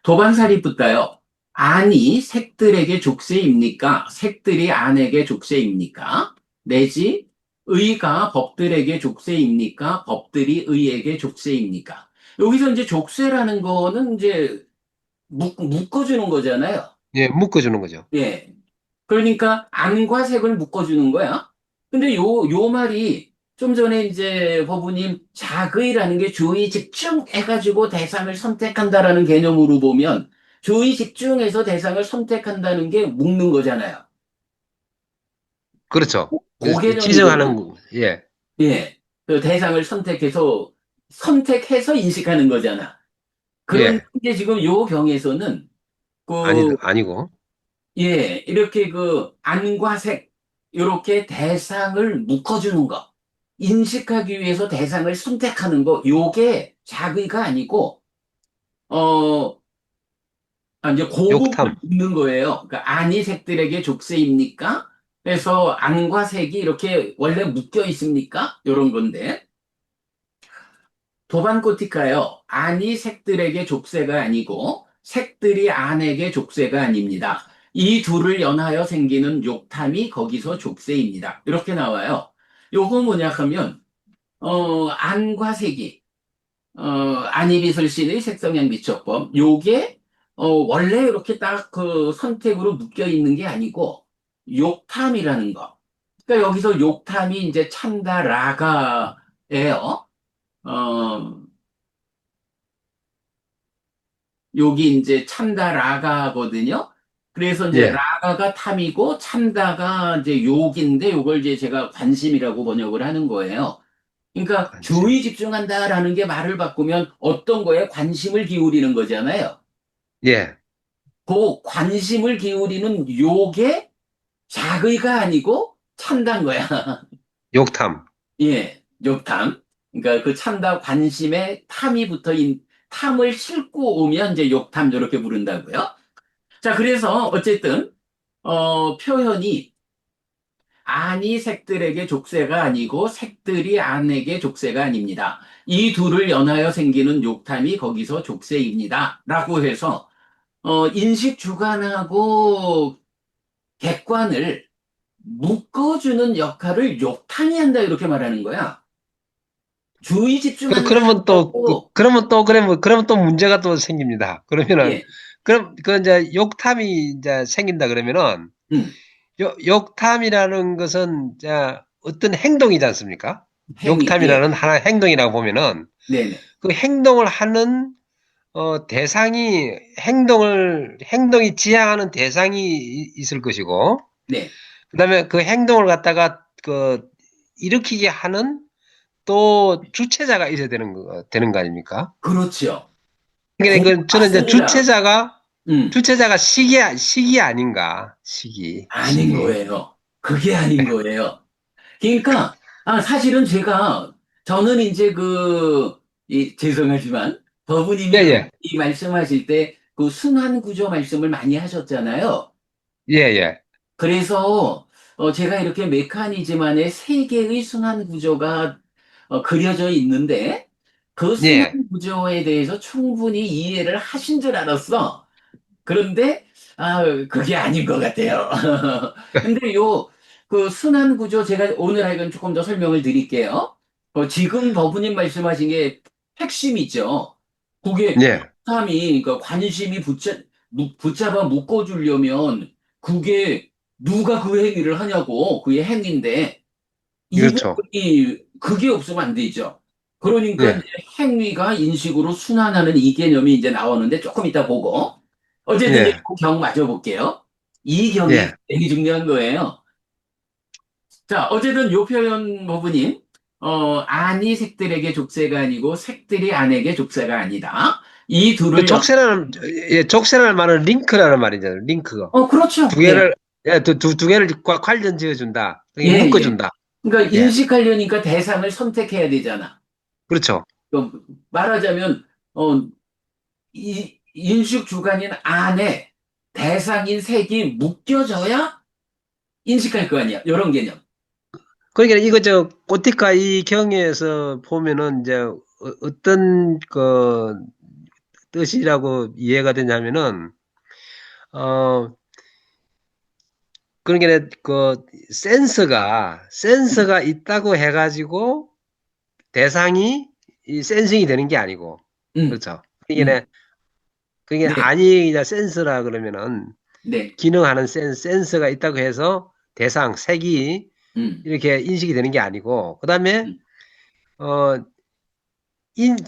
도반살이 붙다요. 안이 색들에게 족쇄입니까? 색들이 안에게 족쇄입니까? 내지 의가 법들에게 족쇄입니까? 법들이 의에게 족쇄입니까? 여기서 이제 족쇄라는 거는 이제 묶어주는 거잖아요. 예, 묶어주는 거죠. 예. 그러니까 안과 색을 묶어주는 거야. 근데 요 말이 좀 전에 이제 법부님 자의라는 게 주의 집중해가지고 대상을 선택한다라는 개념으로 보면 주의 집중해서 대상을 선택한다는 게 묶는 거잖아요. 그렇죠. 그 지정하는, 개념이거든. 예, 예. 그 대상을 선택해서 인식하는 거잖아. 그런데 예, 지금 요 경에서는 그 아니고, 예, 이렇게 그 안과 색, 이렇게 대상을 묶어주는 거, 인식하기 위해서 대상을 선택하는 거, 요게 자의가 아니고, 어, 이제 그 부분을 욕탐. 묻는 거예요. 그러니까 안이 색들에게 족쇄입니까? 그래서 안과 색이 이렇게 원래 묶여 있습니까? 이런 건데. 도반고티카요. 안이 색들에게 족쇄가 아니고 색들이 안에게 족쇄가 아닙니다. 이 둘을 연하여 생기는 욕탐이 거기서 족쇄입니다. 이렇게 나와요. 요거 뭐냐 하면 안과 색이 안이비설신의 색성향 미적법 요게 원래 이렇게 딱 그 선택으로 묶여 있는 게 아니고 욕탐이라는 거. 그러니까 여기서 욕탐이 이제 참다라가예요. 어, 여기 이제 참다 라가거든요. 그래서 이제 예, 라가가 탐이고 참다가 이제 욕인데 요걸 이제 제가 관심이라고 번역을 하는 거예요. 그러니까 관심. 주의 집중한다라는 게 말을 바꾸면 어떤 거에 관심을 기울이는 거잖아요. 예, 그 관심을 기울이는 욕에 자의가 아니고 참다인 거야. 욕탐. 예, 욕탐. 그러니까 그 참다 관심에 탐이 탐을 싣고 오면 이제 욕탐 이렇게 부른다고요. 자, 그래서 어쨌든 표현이 안이 색들에게 족쇄가 아니고 색들이 안에게 족쇄가 아닙니다. 이 둘을 연하여 생기는 욕탐이 거기서 족쇄입니다. 라고 해서 인식 주관하고 객관을 묶어주는 역할을 욕탐이 한다 이렇게 말하는 거야. 주의 그러면 또, 집중한다고 그러면 또 문제가 또 생깁니다. 그러면은, 예, 그 이제 욕탐이 이제 생긴다 그러면은, 음, 욕탐이라는 것은 이제 어떤 행동이지 않습니까? 행위, 예, 욕탐이라는 하나의 행동이라고 보면은, 네네, 그 행동을 하는, 대상이, 행동이 지향하는 대상이 있을 것이고, 네, 그 다음에 그 행동을 갖다가, 일으키게 하는 또 주체자가 있어야 되는 거 아닙니까? 그렇죠. 그러니까 저는 이제 맞습니다. 음. 시기 아닌가. 아닌 시기. 거예요. 그게 아닌 거예요. 그러니까, 사실은 저는 이제 죄송하지만, 예, 버부님이 예, 이 말씀하실 때, 그 순환 구조 말씀을 많이 하셨잖아요. 예, 예. 그래서, 제가 이렇게 메커니즘 안에 세 개의 순환 구조가 그려져 있는데 그 순환 예, 구조에 대해서 충분히 이해를 하신 줄 알았어. 그런데 그게 아닌 것 같아요. 근데 그 순환 구조 제가 오늘 하여간 조금 더 설명을 드릴게요. 지금 버부님 말씀하신 게 핵심이죠. 그게 예. 사람이 그러니까 관심이 붙잡아 묶어주려면 그게 누가 그 행위를 하냐고 그게 행위인데 이 그렇죠. 부분이 그게 없으면 안 되죠. 그러니까 이제 예, 행위가 인식으로 순환하는 이 개념이 이제 나오는데 조금 이따 보고 어쨌든 이제 예, 그경 맞춰볼게요. 이 경이 예. 되게 중요한 거예요. 자, 어쨌든 요 표현 부분이 안이 색들에게 족쇄가 아니고 색들이 안에게 족쇄가 아니다. 이 그 둘을 족쇄라는 말은 링크라는 말이잖아요. 링크. 그렇죠. 두 예. 개를, 예, 두 개를 관련 지어준다. 예, 이게 예. 묶어준다. 그러니까 예, 인식하려니까 대상을 선택해야 되잖아. 그렇죠. 말하자면 어, 이 인식 주관인 안에 대상인 색이 묶여져야 인식할 거 아니야. 이런 개념. 그러니까 이거 꼬티카 이 경에서 보면은 이제 어떤 그 뜻이라고 이해가 되냐면은 어 그러니까 그 센서가 있다고 해가지고 대상이 이 센싱이 되는 게 아니고 음, 그렇죠. 음, 그게 네, 아니 그냥 센서라 그러면은 네, 기능하는 센서가 있다고 해서 색이 음, 이렇게 인식이 되는 게 아니고 그다음에 음, 어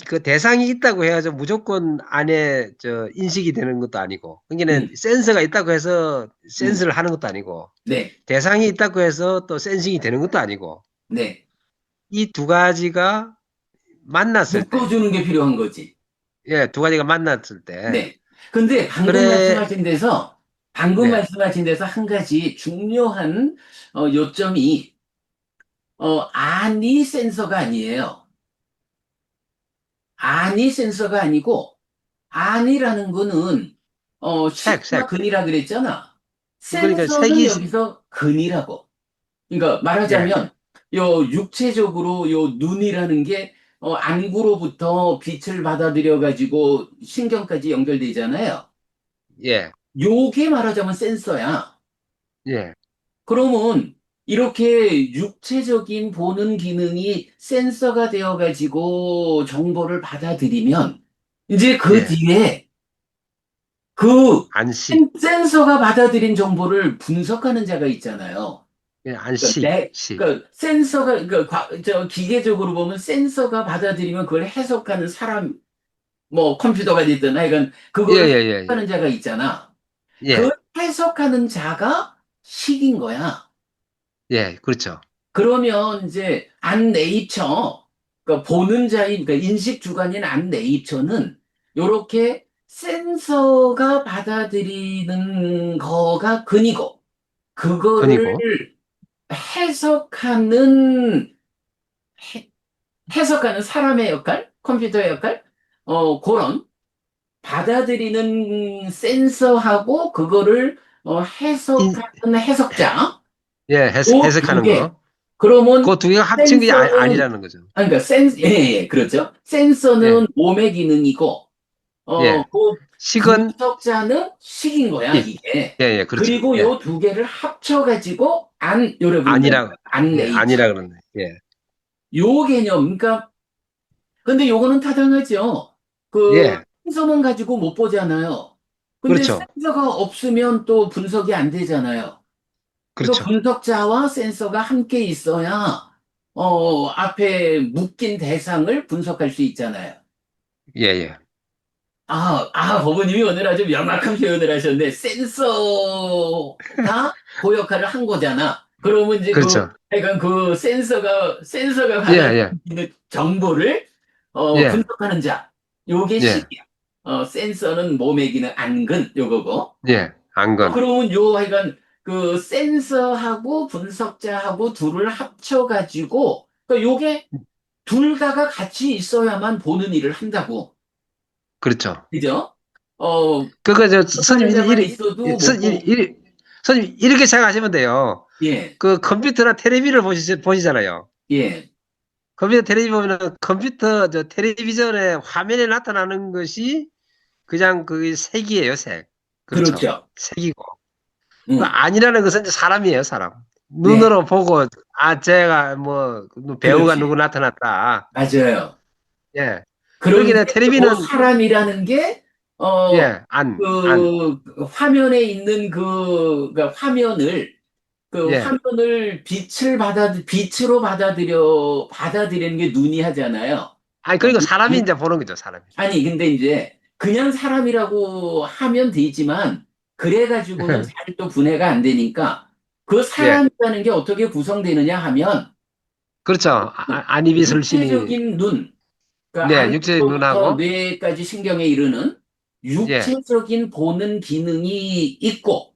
그 대상이 있다고 해가지고 무조건 안에 인식이 되는 것도 아니고, 그러니까 음, 센서가 있다고 해서 음, 센스를 하는 것도 아니고, 네, 대상이 있다고 해서 또 센싱이 되는 것도 아니고, 네. 이 두 가지가 만났을 때, 묶어주는 게 필요한 거지. 예, 두 가지가 만났을 때, 네. 근데 그래, 방금 네, 말씀하신 데서 한 가지 중요한 요점이 안이 센서가 아니에요. 안이 센서가 아니고 안이라는 거는 식과 색. 근이라 그랬잖아. 그러니까 센서는 여기서 근이라고. 그러니까 예, 말하자면 요 육체적으로 요 눈이라는 게 안구로부터 빛을 받아들여 가지고 신경까지 연결되잖아요. 예, 요게 말하자면 센서야. 예, 그러면 이렇게 육체적인 보는 기능이 센서가 되어 가지고 정보를 받아들이면 이제 그 예, 뒤에 그 안시, 센서가 받아들인 정보를 분석하는 자가 있잖아요. 예, 그러니까 안시, 시. 그러니까 센서가 그러니까 저 기계적으로 보면 센서가 받아들이면 그걸 해석하는 사람 뭐 컴퓨터가 됐든 하여간 예, 그거를 예, 예, 해석하는 자가 있잖아. 그 예, 해석하는 자가 식인 거야. 예, 그렇죠. 그러면 이제 안 네이처 그러니까 보는 자인 그러니까 인식 주관인 안 네이처는 요렇게 센서가 받아들이는 거가 근이고 그거를 근이고, 해석하는 해, 해석하는 사람의 역할, 컴퓨터의 역할, 그런 받아들이는 센서하고 그거를 인, 해석하는 해석자, 예, 그 두 해석하는 개. 거. 그러면 그 두 개가 합친 게 센서는 아니라는 거죠. 그러니까 그렇죠. 센서는 예, 몸의 기능이고, 예. 그 식은 분석자는 식인 거야, 식. 이게. 예, 예, 그렇죠. 그리고 예. 요 두 개를 합쳐가지고 요래 부른다는 아니라, 거야. 안 예, 네이처. 아니라 그러네. 예. 요 개념, 그러니까 근데 요거는 타당하죠. 그 예, 센서만 가지고 못 보잖아요. 근데 그렇죠. 센서가 없으면 또 분석이 안 되잖아요. 그러니까 그렇죠. 분석자와 센서가 함께 있어야 앞에 묶인 대상을 분석할 수 있잖아요. 예, 예. 법원님이 오늘 아주 명확한 표현을 하셨네. 센서가 그 역할을 한 거잖아. 그러면 이제 그렇죠. 하여간 센서가 예, 예, 받아들이는 정보를, 예, 분석하는 자. 요게 예, 식이야. 센서는 몸의 기능 안근, 요거고. 예. 안건. 그러면 하여간 그 센서하고 분석자하고 둘을 합쳐가지고, 그러니까 요게 둘 다가 같이 있어야만 보는 일을 한다고. 그렇죠. 그죠? 그거 하는 스님 자만 있어도 못 보고. 선생님, 이렇게 생각하시면 돼요. 예, 그 컴퓨터나 텔레비를 보시잖아요. 예, 컴퓨터 텔레비 보면은 컴퓨터 저 텔레비전에 화면에 나타나는 것이 그냥 그 색이에요, 색. 그렇죠. 그렇죠. 색이고. 그 응, 아니라는 것은 이제 사람이에요, 사람. 네, 눈으로 보고, 아, 제가 뭐, 배우가 누구 그렇지. 나타났다. 맞아요. 예. 그러긴 그런데 해, 그 텔레비는, 사람이라는 게, 예, 그 화면에 있는 그러니까 그 예. 화면을 빛으로 받아들이는 게 눈이 하잖아요. 아니, 어, 그리고 사람이 이제 보는 거죠, 사람이. 아니, 근데 이제 그냥 사람이라고 하면 되지만, 그래가지고는 잘 또 분해가 안 되니까, 그 예. 사람이라는 게 어떻게 구성되느냐 하면, 그렇죠. 안입이 설신이, 육체적인 눈, 그러니까 네, 육체 안부터 눈하고, 뇌까지 신경에 이르는 예, 육체적인 보는 기능이 있고,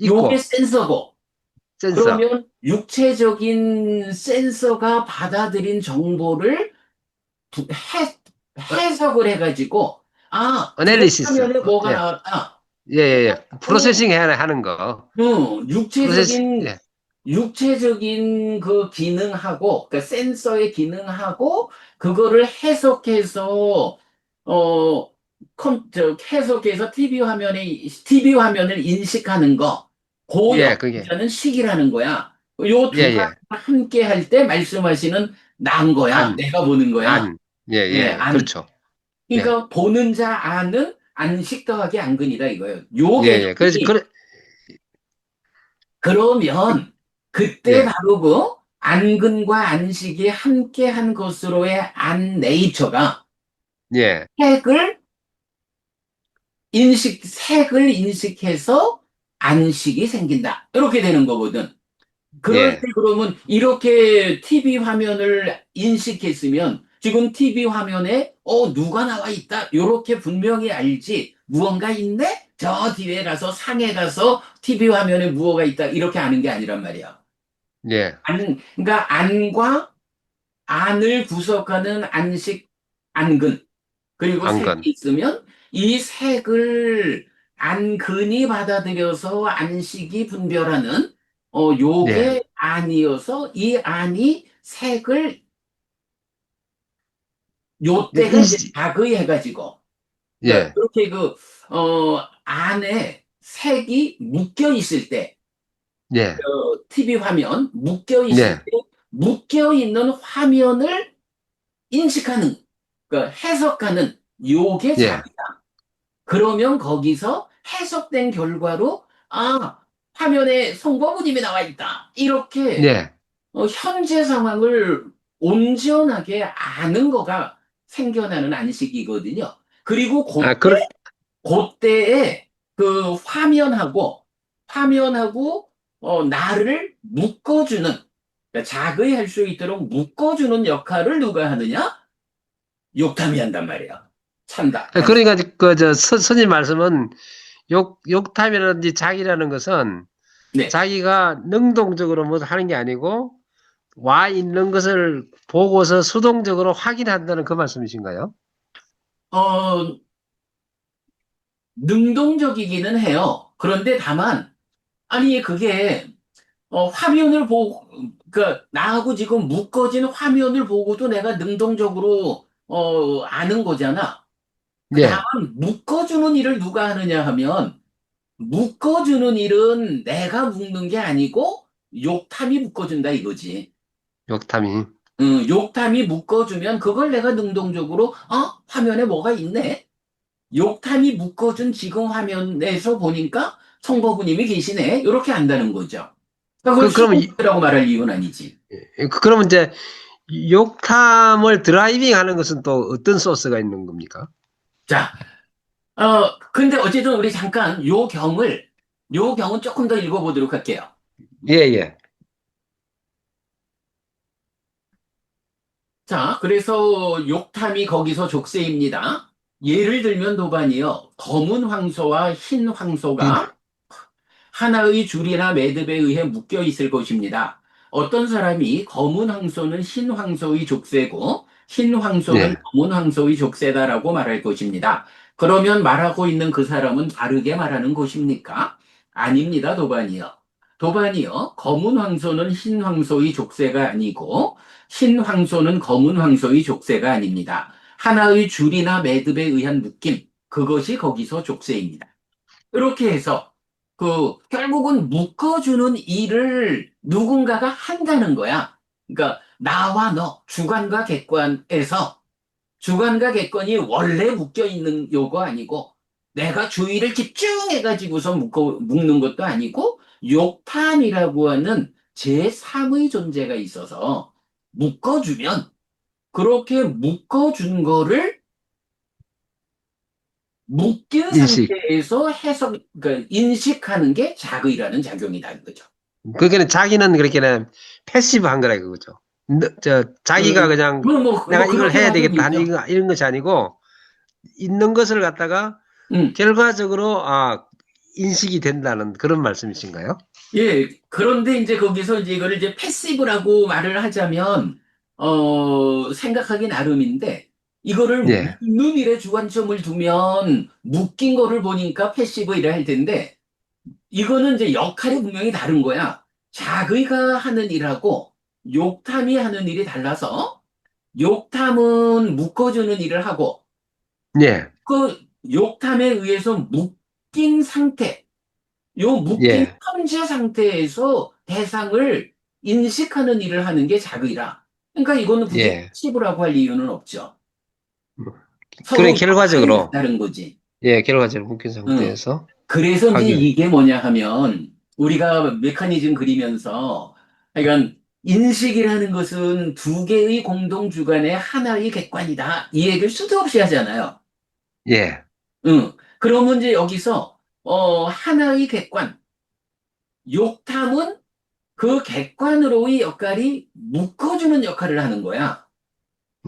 요게 있고, 센서고, 센서, 그러면 육체적인 센서가 받아들인 정보를 어, 해석을 해가지고, 저 어널리시스. 화면에 뭐가 예, 나왔다. 예, 예, 예. 어, 프로세싱 하는 거. 프로세스, 예, 육체적인 그 기능하고, 그 센서의 기능하고, 그거를 해석해서, 어, 해석해서 TV 화면을 인식하는 거, 그 예, 그게, 역사는 식이라는 거야. 요 예, 두 가지 예. 함께 할 때 말씀하시는 난 거야. 안, 내가 보는 거야. 예, 예, 예, 안. 그렇죠. 예, 그러니까 보는 자 안은 안식 더하기 안근이다 이거예요. 예, 요 예. 그래서, 개념이 그러면 그때 예, 바로 그 안근과 안식이 함께한 것으로의 안 네이처가 예, 색을 색을 인식해서 안식이 생긴다. 이렇게 되는 거거든. 그럴 때 예. 그러면 이렇게 TV 화면을 인식했으면 지금 TV 화면에 누가 나와 있다. 이렇게 분명히 알지. 무언가 있네? 저 뒤에 가서 상에 가서 TV 화면에 무엇가 있다. 이렇게 아는 게 아니란 말이야. 예. 그러니까 안과 안을 구성하는 안식, 안근, 그리고 색이 안건. 있으면 이 색을 안근이 받아들여서 안식이 분별하는 예. 요게 안이어서 이 안이 색을 그 요때가 이제 인식, 자의해가지고 그러니까 예, 그렇게 안에 색이 묶여 있을 때 예, TV 화면 묶여 있을 예, 때 묶여 있는 화면을 인식하는 해석하는 요게 예, 자기다. 그러면 거기서 해석된 결과로 화면에 송범우님이 나와 있다. 이렇게 예. 현재 상황을 온전하게 아는 거가 생겨나는 안식이거든요. 그리고 아, 그렇, 그때에 그 화면하고 나를 묶어주는 그러니까 자극할 수 있도록 묶어주는 역할을 누가 하느냐? 욕탐이 한단 말이야. 찬다. 안식. 그러니까, 선생님 말씀은 욕탐이라든지 자기라는 것은 네. 자기가 능동적으로 뭐 하는 게 아니고 와 있는 것을 보고서 수동적으로 확인한다는 그 말씀이신가요? 어, 능동적이기는 해요. 그런데 다만, 아니, 그게, 그러니까, 나하고 지금 묶어진 화면을 보고도 내가 능동적으로, 아는 거잖아. 그 다만, 예, 묶어주는 일을 누가 하느냐 하면, 묶어주는 일은 내가 묶는 게 아니고, 욕탐이 묶어준다 이거지. 욕탐이. 욕탐이 묶어주면, 그걸 내가 능동적으로, 화면에 뭐가 있네? 욕탐이 묶어준 지금 화면에서 보니까 성버부님이 계시네. 이렇게 안다는 거죠. 그러니까 그걸 그러면, 수동이라고 말할 이유는 아니지. 그러면 이제 욕탐을 드라이빙 하는 것은 또 어떤 소스가 있는 겁니까? 자, 근데 어쨌든 우리 잠깐 요 경은 조금 더 읽어보도록 할게요. 예, 예, 자, 그래서 욕탐이 거기서 족쇄입니다. 예를 들면 도반이요. 검은 황소와 흰 인- 황소가 하나의 줄이나 매듭에 의해 묶여 있을 것입니다. 어떤 사람이 검은 황소는 흰 황소의 족쇄고 흰 황소는 예. 검은 황소의 족쇄다라고 말할 것입니다. 그러면 말하고 있는 그 사람은 다르게 말하는 것입니까? 아닙니다, 도반이요. 도반이요. 검은 황소는 흰 황소의 족쇄가 아니고, 흰 황소는 검은 황소의 족쇄가 아닙니다. 하나의 줄이나 매듭에 의한 묶임, 그것이 거기서 족쇄입니다. 이렇게 해서, 결국은 묶어주는 일을 누군가가 한다는 거야. 그러니까, 나와 너, 주관과 객관에서 주관과 객관이 원래 묶여 있는 요거 아니고 내가 주의를 집중해가지고서 묶는 것도 아니고 욕탄이라고 하는 제3의 존재가 있어서 묶어주면 그렇게 묶어준 거를 묶인 인식. 상태에서 그러니까 인식하는 게 자의라는 작용이라는 거죠. 그게는 자기는 그렇게는 패시브한 거라 그거죠. 자기가 그냥 내가 이걸 그렇게 해야 봐도 되겠다 하는 되죠. 이런 것이 아니고 있는 것을 갖다가 음. 결과적으로 인식이 된다는 그런 말씀이신가요? 예, 그런데 이제 거기서 이제 이거를 이제 패시브라고 말을 하자면, 생각하기 나름인데, 이거를 예, 묶는 일에 주관점을 두면, 묶인 거를 보니까 패시브 이라 할 텐데, 이거는 이제 역할이 분명히 다른 거야. 자기가 하는 일하고, 욕탐이 하는 일이 달라서, 욕탐은 묶어주는 일을 하고, 예, 그 욕탐에 의해서 묶인 상태, 요 묶인 예, 현재 상태에서 대상을 인식하는 일을 하는 게 자의라. 그러니까 이거는 굳이 예. 패시브라고 할 이유는 없죠. 그래, 서로 역할이 결과적으로, 같다는 거지. 결과적으로 묶인 응. 상태에서 그래서 이제 하기, 이게 뭐냐 하면 우리가 메커니즘 그리면서 그러니까 인식이라는 것은 두 개의 공동 주관의 하나의 객관이다. 이 얘기를 수도 없이 하잖아요. 예, 응. 그러면 이제 여기서 하나의 객관, 욕탐은 그 객관으로의 역할이 묶어주는 역할을 하는 거야.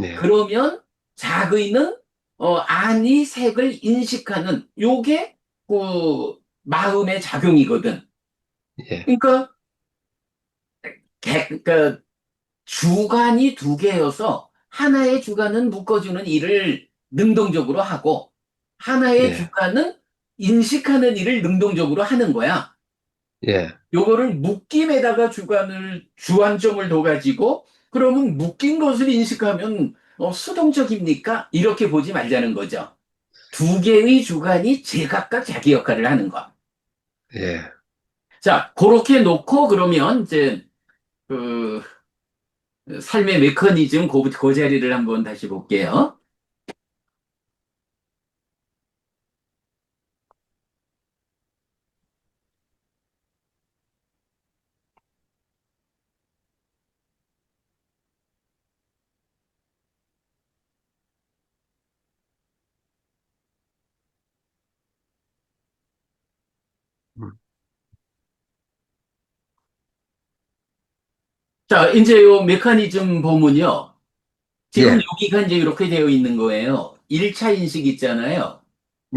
예, 그러면 자의는 안이 색을 인식하는 요게 그 마음의 작용이거든. 예, 그러니까 그러니까 주관이 두 개여서 하나의 주관은 묶어주는 일을 능동적으로 하고 하나의 예, 주관은 인식하는 일을 능동적으로 하는 거야. 예, 요거를 묶임에다가 주안점을 둬가지고, 그러면 묶인 것을 인식하면, 수동적입니까? 이렇게 보지 말자는 거죠. 두 개의 주관이 제각각 자기 역할을 하는 거. 예. 자, 그렇게 놓고, 그러면, 이제, 그, 삶의 메커니즘, 그 자리를 한번 다시 볼게요. 음, 자, 이제 요 메커니즘 보면요. 지금 예, 여기가 이제 이렇게 되어 있는 거예요. 1차 인식 있잖아요.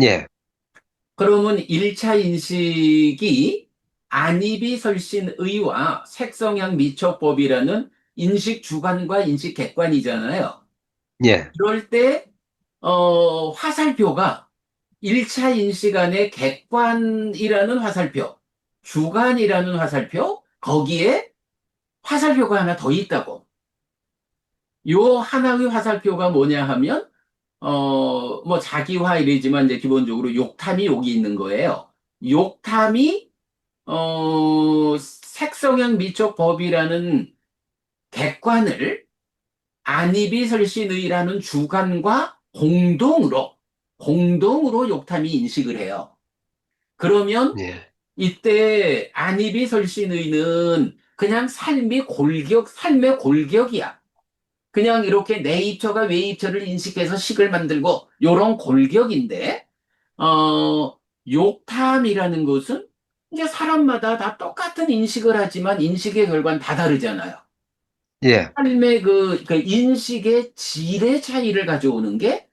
예, 그러면 1차 인식이 안입이설신의와 색성향 미촉법이라는 인식 주관과 인식 객관이잖아요. 예, 이럴 때, 화살표가 1차 인식 안에 객관이라는 화살표, 주관이라는 화살표, 거기에 화살표가 하나 더 있다고. 요 하나의 화살표가 뭐냐 하면, 뭐 자기화 이러지만 이제 기본적으로 욕탐이 여기 있는 거예요. 욕탐이 색성향 미적 법이라는 객관을 안이비설신의라는 주관과 공동으로 욕탐이 인식을 해요. 그러면 예, 이때 안이비설신의는 그냥 삶의 골격이야. 그냥 이렇게 내입처가 외입처를 인식해서 식을 만들고 요런 골격인데 욕탐이라는 것은 이제 사람마다 다 똑같은 인식을 하지만 인식의 결과는 다 다르잖아요. 예, 삶의 그 인식의 질의 차이를 가져오는 게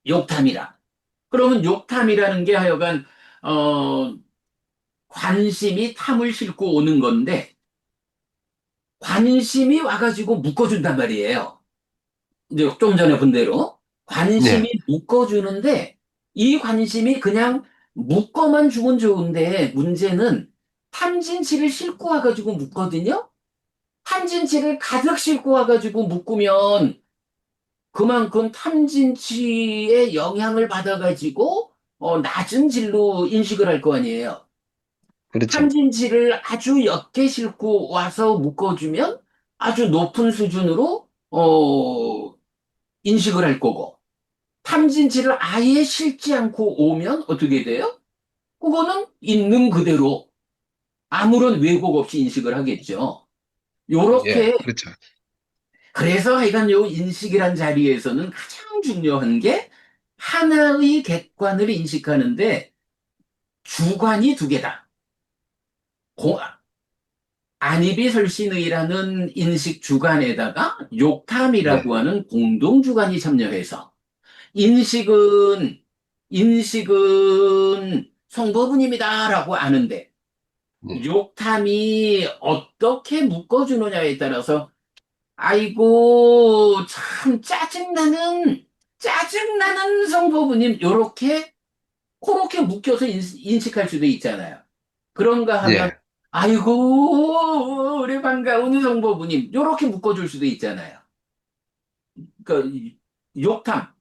욕탐이라. 그러면 욕탐이라는 게 하여간 어, 관심이 탐을 싣고 오는 건데 관심이 와가지고 묶어준단 말이에요. 이제 좀 전에 본 대로 예, 관심이 묶어주는데 이 관심이 그냥 묶어만 주면 좋은데 문제는 탐진치를 싣고 와가지고 묶거든요. 탐진치를 가득 싣고 와가지고 묶으면 그만큼 탐진치의 영향을 받아가지고 낮은 질로 인식을 할 거 아니에요. 그렇죠. 탐진치를 아주 옅게 싣고 와서 묶어주면 아주 높은 수준으로 인식을 할 거고 탐진치를 아예 싣지 않고 오면 어떻게 돼요? 그거는 있는 그대로 아무런 왜곡 없이 인식을 하겠죠. 예, 요렇게 그렇죠. 그래서 하여간 요 인식이란 자리에서는 가장 중요한 게 하나의 객관을 인식하는데 주관이 두 개다. 고- 안이비설신의라는 인식 주관에다가 네, 욕탐이라고 하는 공동 주관이 참여해서 인식은 성법은입니다라고 아는데 네, 욕탐이 어떻게 묶어주느냐에 따라서 아이고 참 짜증나는 성법부님 요렇게 그렇게 묶여서 인식할 수도 있잖아요. 그런가 하면 예, 아이고 우리 반가운 성법부님 요렇게 묶어줄 수도 있잖아요. 그러니까 욕탐,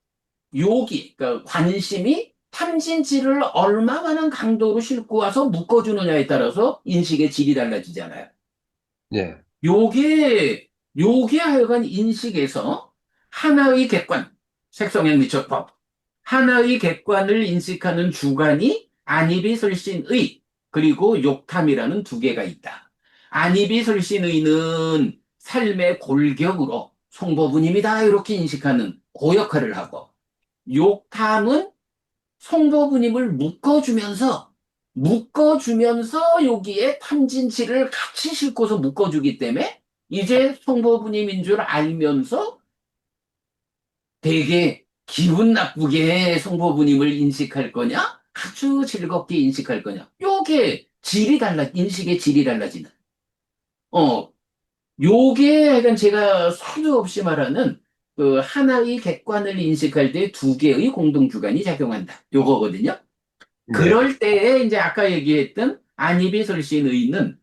욕이 그러니까 관심이 탐진치를 얼마만한 강도로 싣고 와서 묶어주느냐에 따라서 인식의 질이 달라지잖아요. 예, 요게 하여간 인식에서 하나의 객관, 색성행미처법, 하나의 객관을 인식하는 주관이 안이비설신의, 그리고 욕탐이라는 두 개가 있다. 안이비설신의는 삶의 골격으로 성보분입니다. 이렇게 인식하는 그 역할을 하고, 욕탐은 송보부님을 묶어주면서 여기에 탐진치를 같이 싣고서 묶어주기 때문에 이제 송보부님인 줄 알면서 되게 기분 나쁘게 송보부님을 인식할 거냐? 아주 즐겁게 인식할 거냐? 요게 인식의 질이 달라지는. 어, 요게 약간 제가 수도 없이 말하는 그 하나의 객관을 인식할 때 두 개의 공동주관이 작용한다. 요거거든요. 예, 그럴 때에 이제 아까 얘기했던 안이비설신의는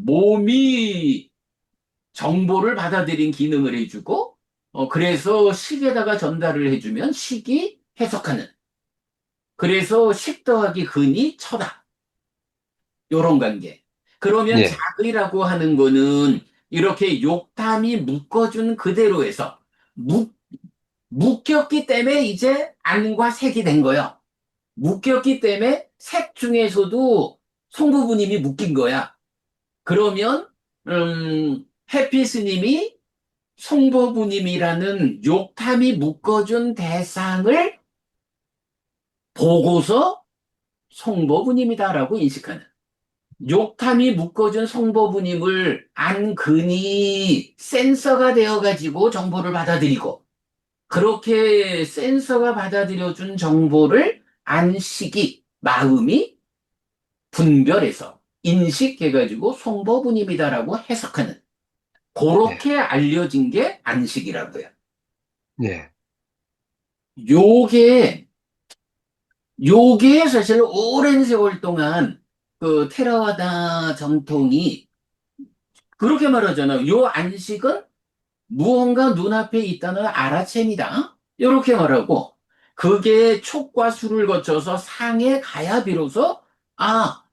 몸이 정보를 받아들인 기능을 해주고 그래서 식에다가 전달을 해주면 식이 해석하는 그래서 식 더하기 근이 처다 요런 관계. 그러면 예, 작의라고 하는 거는 이렇게 욕탐이 묶어준 그대로 해서 묶, 묶였기 때문에 이제 안과 색이 된 거예요. 묶였기 때문에 색 중에서도 송부부님이 묶인 거야. 그러면 해피 스님이 송부부님이라는 욕탐이 묶어준 대상을 보고서 송보부님이다라고 인식하는. 욕탐이 묶어준 송보부님을 안근이 센서가 되어가지고 정보를 받아들이고 그렇게 센서가 받아들여준 정보를 안식이 마음이 분별해서 인식해가지고 송보분입니다라고 해석하는 예, 그렇게 알려진 게 안식이라고요. 예, 요게 요게 사실 오랜 세월 동안 그 테라와다 전통이 그렇게 말하잖아요. 요 안식은 무언가 눈앞에 있다는 알아채입니다. 이렇게 말하고 그게 촉과 수를 거쳐서 상에 가야 비로소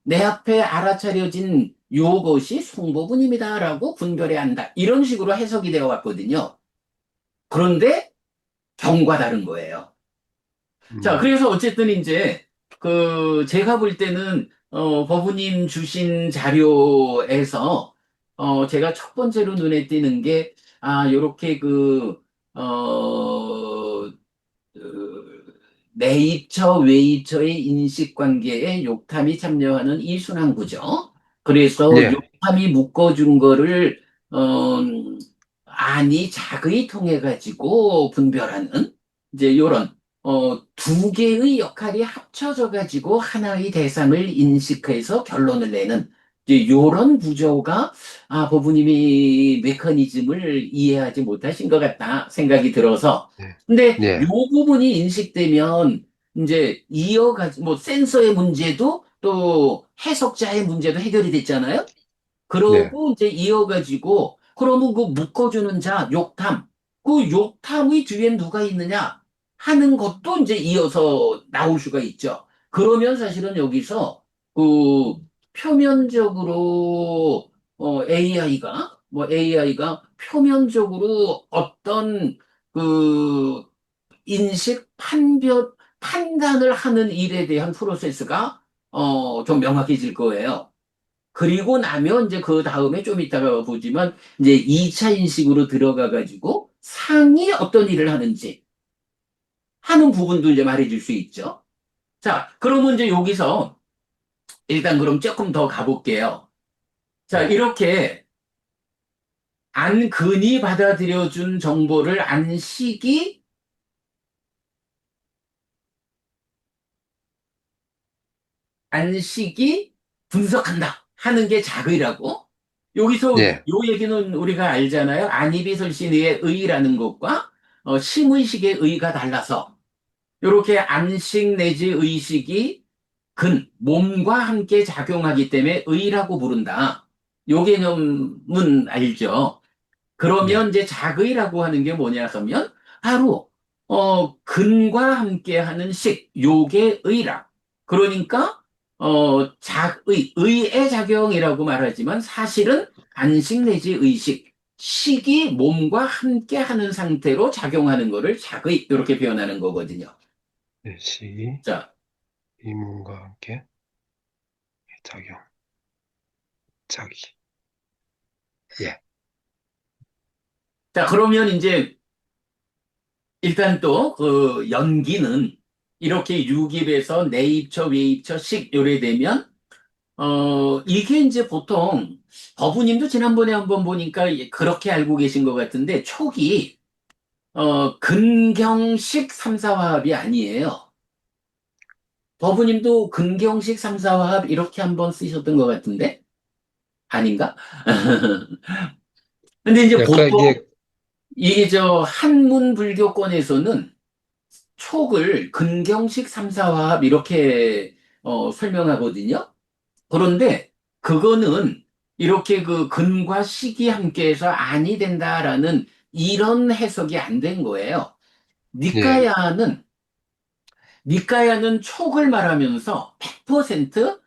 내 앞에 알아차려진 요것이 송보분입니다라고 분별해야 한다. 이런 식으로 해석이 되어 왔거든요. 그런데 경과 다른 거예요. 자, 음, 그래서 어쨌든 이제 그 제가 볼 때는 법우님 주신 자료에서 제가 첫 번째로 눈에 띄는 게 요렇게 네이처, 웨이처의 인식관계에 욕탐이 참여하는 이 순환구조. 그래서 예, 욕탐이 묶어준 거를, 안이 작의 통해가지고 분별하는, 이제 요런, 두 개의 역할이 합쳐져가지고 하나의 대상을 인식해서 결론을 내는, 이제 요런 구조가, 법부님이 메커니즘을 이해하지 못하신 것 같다 생각이 들어서, 예, 근데 요 예, 부분이 인식되면 이제 이어가지, 뭐 센서의 문제도 또 해석자의 문제도 해결이 됐잖아요. 네. 그러고 이제 이어가지고, 그러면 그 묶어주는 자, 욕탐. 그 욕탐의 뒤엔 누가 있느냐 하는 것도 이제 이어서 나올 수가 있죠. 그러면 사실은 여기서 그 표면적으로 AI가 표면적으로 어떤 그 인식 판단을 하는 일에 대한 프로세스가 좀 명확해질 거예요. 그리고 나면 이제 그 다음에 좀 이따가 보지만 이제 2차 인식으로 들어가 가지고 상이 어떤 일을 하는지 하는 부분도 이제 말해줄 수 있죠. 자, 그러면 이제 여기서 일단 그럼 조금 더 가볼게요. 자, 네. 이렇게 안근이 받아들여준 정보를 안식이 분석한다 하는 게 작의라고. 여기서 예. 요 얘기는 우리가 알잖아요. 안이비설신의 의라는 것과 심의식의 의가 달라서 이렇게 안식 내지 의식이 몸과 함께 작용하기 때문에 의라고 부른다. 요 개념은 알죠. 네. 그러면 이제 작의라고 하는 게 뭐냐 하면 바로 근과 함께하는 식, 요게 의라. 그러니까 의의 작용이라고 말하지만 사실은 안식 내지 의식, 식이 몸과 함께하는 상태로 작용하는 거를 작의 이렇게 표현하는 거거든요. 네. 시, 자, 이문과 함께 작용, 자기. 예. 자 그러면 이제 일단 또 그 연기는 이렇게 유깁에서 내입처, 외입처, 식 요래 되면 이게 이제 보통 어부님도 지난번에 한번 보니까 그렇게 알고 계신 것 같은데 촉이 근경식 삼사화합이 아니에요. 어부님도 근경식 삼사화합 이렇게 한번 쓰셨던 것 같은데 아닌가? 근데 이제 약간 보통 이게, 이게 저 한문 불교권에서는 촉을 근경식 삼사화합 이렇게 설명하거든요. 그런데 그거는 이렇게 그 근과 식이 함께해서 안이 된다라는 이런 해석이 안 된 거예요. 예. 니까야는 촉을 말하면서 100%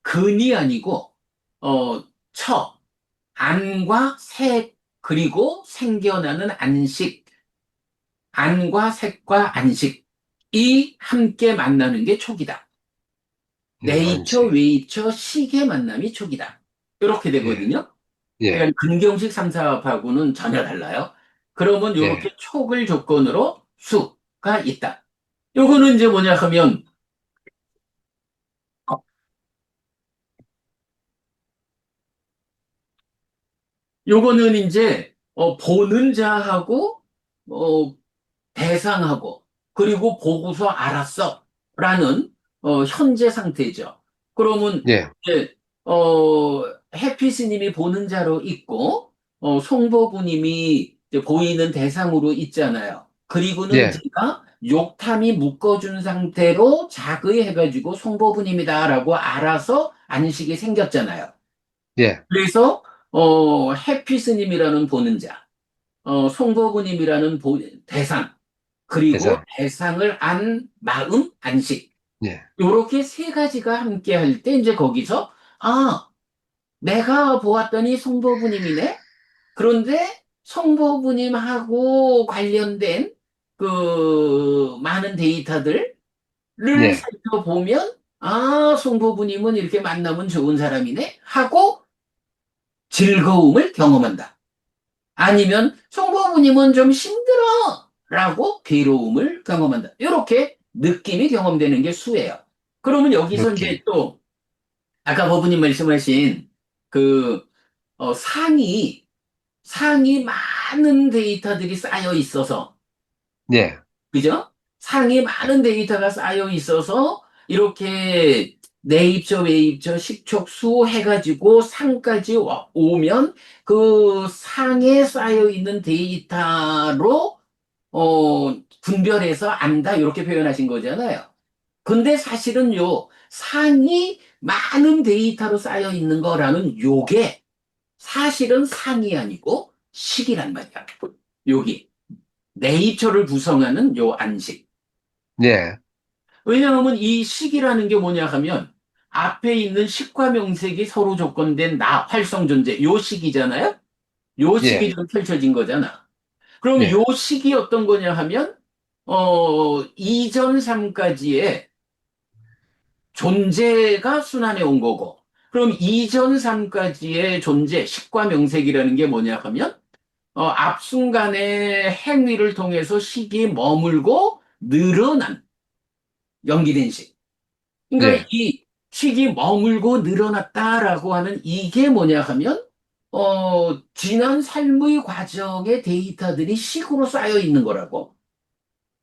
근이 아니고 어, 처, 안과 색 그리고 생겨나는 안과 색과 안식이 함께 만나는 게 촉이다. 내입처, 안식. 외입처, 식의 만남이 촉이다. 이렇게 예. 되거든요. 예. 그러니까 근경식 삼사합하고는 전혀 달라요. 그러면 이렇게 예. 촉을 조건으로 수가 있다. 요거는 이제 뭐냐 하면 어, 요거는 이제 보는 자하고 어, 대상하고 그리고 보고서 알았어 라는 현재 상태죠. 그러면 예. 이제 해피스님이 보는 자로 있고 송보부님이 이제 보이는 대상으로 있잖아요. 그리고는 예. 제가 욕탐이 묶어준 상태로 자의해가지고 송보부님이다라고 알아서 안식이 생겼잖아요. 예. 그래서 해피스님이라는 보는 자, 송보부님이라는 대상, 그리고 대상. 대상을 안 마음, 안식. 예. 요렇게 세 가지가 함께 할 때 이제 거기서 아, 내가 보았더니 송보부님이네. 그런데 송보부님하고 관련된 그 많은 데이터들을 예. 살펴보면 아, 송보부님은 이렇게 만나면 좋은 사람이네 하고 즐거움을 경험한다. 아니면 송보부님은 좀 힘들어 라고 괴로움을 경험한다. 이렇게 느낌이 경험되는 게 수예요. 그러면 여기서 느낌. 이제 또 아까 버부님 말씀하신 그 상이 많은 데이터들이 쌓여 있어서 예. 그죠? 상이 많은 데이터가 쌓여 있어서 이렇게 내입처, 외입처, 식촉수 해가지고 상까지 오면 그 상에 쌓여 있는 데이터로 분별해서 안다 이렇게 표현하신 거잖아요. 근데 사실은 요 상이 많은 데이터로 쌓여 있는 거라는 요게 사실은 상이 아니고 식이란 말이야. 여기 네이처를 구성하는 요 안식. 예, 왜냐하면 이 식이라는 게 뭐냐 하면 앞에 있는 식과 명색이 서로 조건된 나, 활성 존재, 요 식이잖아요? 요 식이 예, 좀 펼쳐진 거잖아. 그럼 예, 요 식이 어떤 거냐 하면, 이전 삶까지의 존재가 순환해 온 거고, 그럼 이전 삶까지의 존재, 식과 명색이라는 게 뭐냐 하면, 앞순간의 행위를 통해서 식이 머물고 늘어난 연기된 식. 그러니까 예, 이 식이 머물고 늘어났다라고 하는 이게 뭐냐 하면, 지난 삶의 과정의 데이터들이 식으로 쌓여 있는 거라고.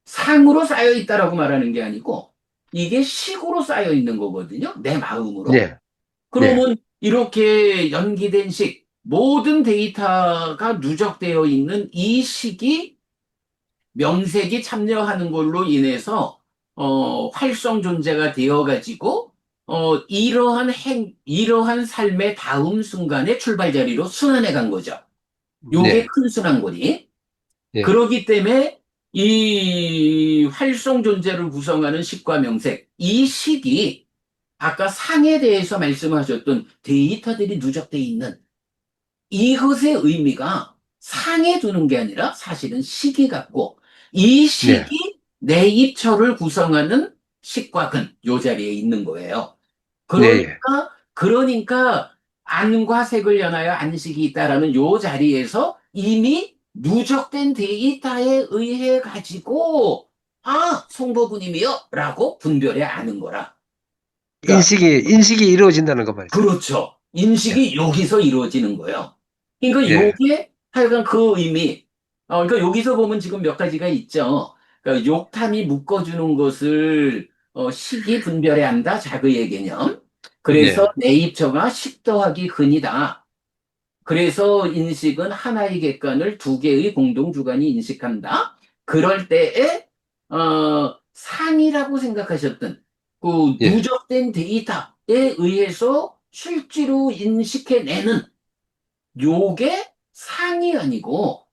상으로 쌓여 있다라고 말하는 게 아니고, 이게 식으로 쌓여 있는 거거든요. 내 마음으로. 예, 예, 그러면 이렇게 연기된 식, 모든 데이터가 누적되어 있는 이 식이 명색이 참여하는 걸로 인해서 활성 존재가 되어가지고 이러한 삶의 다음 순간의 출발 자리로 순환해 간 거죠. 요게 예, 큰 순환고리. 예, 그러기 때문에 이 활성 존재를 구성하는 식과 명색, 이 식이 아까 상에 대해서 말씀하셨던 데이터들이 누적되어 있는 이것의 의미가 상에 두는 게 아니라 사실은 식이 같고 이 예, 식이 내 입처를 구성하는 식과 근, 요 자리에 있는 거예요. 예, 예, 그러니까 안과 색을 연하여 안식이 있다라는 요 자리에서 이미 누적된 데이터에 의해 가지고 송보구님이요 라고 분별해 아는 거라. 그러니까 인식이 이루어진다는 거 말이죠. 그렇죠. 예, 인식이 여기서 이루어지는 거예요. 그러니까 예, 요게 하여간 그 의미. 그러니까 여기서 보면 지금 몇 가지가 있죠. 그러니까 욕탐이 묶어주는 것을 식이 분별해 한다. 자그의 개념. 그래서 예, 내 입처가 식 더하기 근이다. 그래서 인식은 하나의 객관을 두 개의 공동 주관이 인식한다. 그럴 때에 상이라고 생각하셨던 그 예, 누적된 데이터에 의해서 실제로 인식해내는 요게 상이 아니고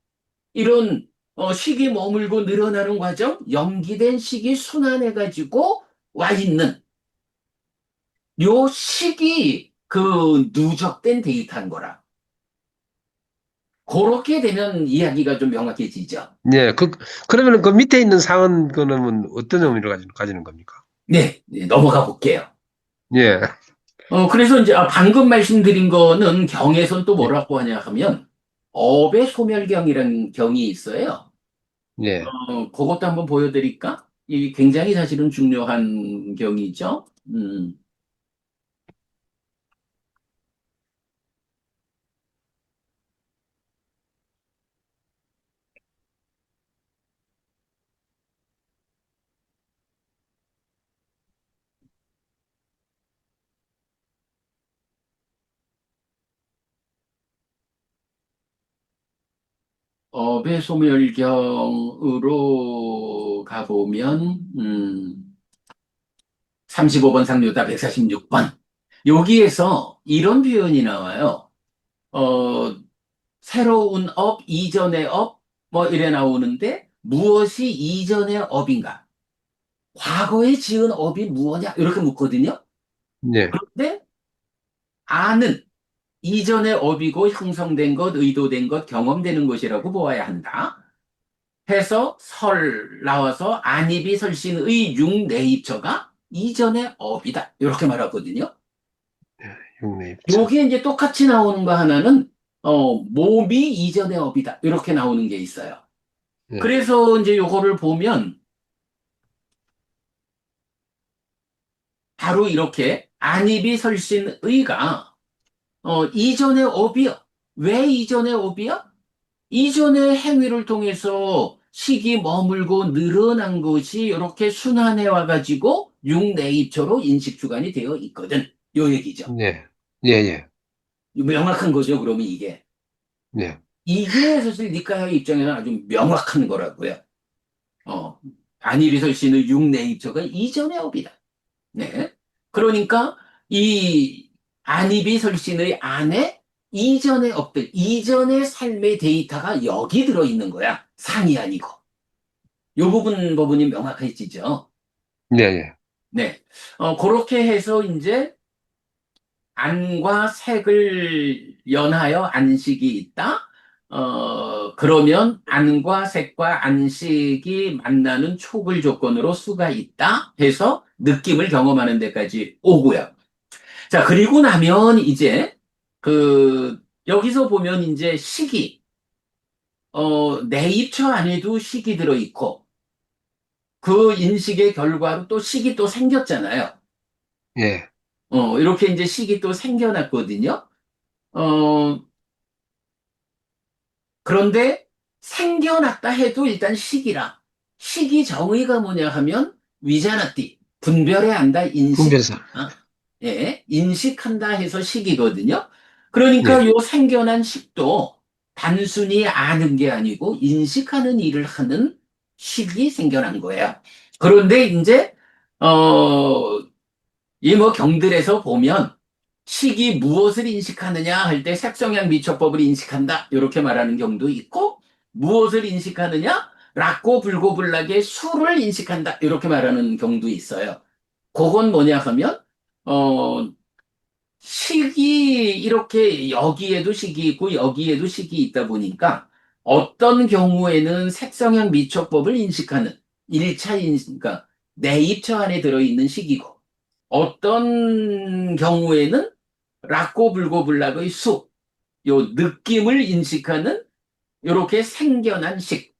이런 식이 머물고 늘어나는 과정, 염기된 식이 순환해가지고 와 있는 요 식이 그 누적된 데이터인 거라. 그렇게 되면 이야기가 좀 명확해지죠. 예. 그러면 그 밑에 있는 상은 그러면 어떤 의미를 가지는 겁니까? 네, 네, 넘어가 볼게요. 예, 그래서 이제 방금 말씀드린 거는 경에선 또 예, 뭐라고 하냐 하면 업의 소멸경이라는 경이 있어요. 예. 그것도 한번 보여드릴까? 이 굉장히 사실은 중요한 경이죠. 업의 소멸경으로 가보면 35번 상류다 146번. 여기에서 이런 표현이 나와요. 어, 새로운 업, 이전의 업, 뭐 이래 나오는데 무엇이 이전의 업인가? 과거에 지은 업이 무엇이냐? 이렇게 묻거든요. 예, 그런데 아는 이전의 업이고 형성된 것, 의도된 것, 경험되는 것이라고 보아야 한다. 해서 나와서 안입이 설신의 융내입처가 이전의 업이다. 이렇게 말하거든요. 육내 입장. 요게 이제 똑같이 나오는 거 하나는 몸이 이전의 업이다. 이렇게 나오는 게 있어요. 예, 그래서 이제 요거를 보면 바로 이렇게 안입이 설신의가 이전의 업이야. 왜 이전의 업이야? 이전의 행위를 통해서 식이 머물고 늘어난 것이 이렇게 순환해 와가지고 육내입처로 인식주관이 되어 있거든. 요 얘기죠. 예, 예, 예, 명확한 거죠, 그러면 이게. 예, 이게 사실 니까의 입장에서는 아주 명확한 거라고요. 어, 안일이설 씨는 육내입처가 이전의 업이다. 네. 그러니까 이 안입이 설신의 안에 이전에 없던 이전의 삶의 데이터가 여기 들어있는 거야. 상이 아니고. 요 부분 부분이 명확해지죠. 네, 예. 네. 그렇게 해서 이제 안과 색을 연하여 안식이 있다. 그러면 안과 색과 안식이 만나는 촉을 조건으로 수가 있다 해서 느낌을 경험하는 데까지 오고요. 자, 그리고 나면 이제 여기서 보면 이제 식이, 내 입처 안에도 식이 들어있고 그 인식의 결과로 또 식이 또 생겼잖아요. 예. 이렇게 이제 식이 또 생겨났거든요. 어, 그런데 생겨났다 해도 일단 식이라. 식이 정의가 뭐냐 하면 위자나띠, 분별해야 한다, 분별사. 인식한다. 예, 인식한다 해서 식이거든요. 그러니까 예. 요 생겨난 식도 단순히 아는 게 아니고 인식하는 일을 하는 식이 생겨난 거예요. 그런데 이제, 어, 이 뭐 경들에서 보면 식이 무엇을 인식하느냐 할 때 색성향 미촉법을 인식한다 이렇게 말하는 경우도 있고 무엇을 인식하느냐 락고 불고불락의 수를 인식한다 이렇게 말하는 경우도 있어요. 그건 뭐냐 하면 어 식이 이렇게 여기에도 식이 있고 여기에도 식이 있다 보니까 어떤 경우에는 색성향 미촉법을 인식하는 1차 인식, 그러니까 내 입처 안에 들어있는 식이고 어떤 경우에는 락고불고불락의 수, 요 느낌을 인식하는 요렇게 생겨난 식,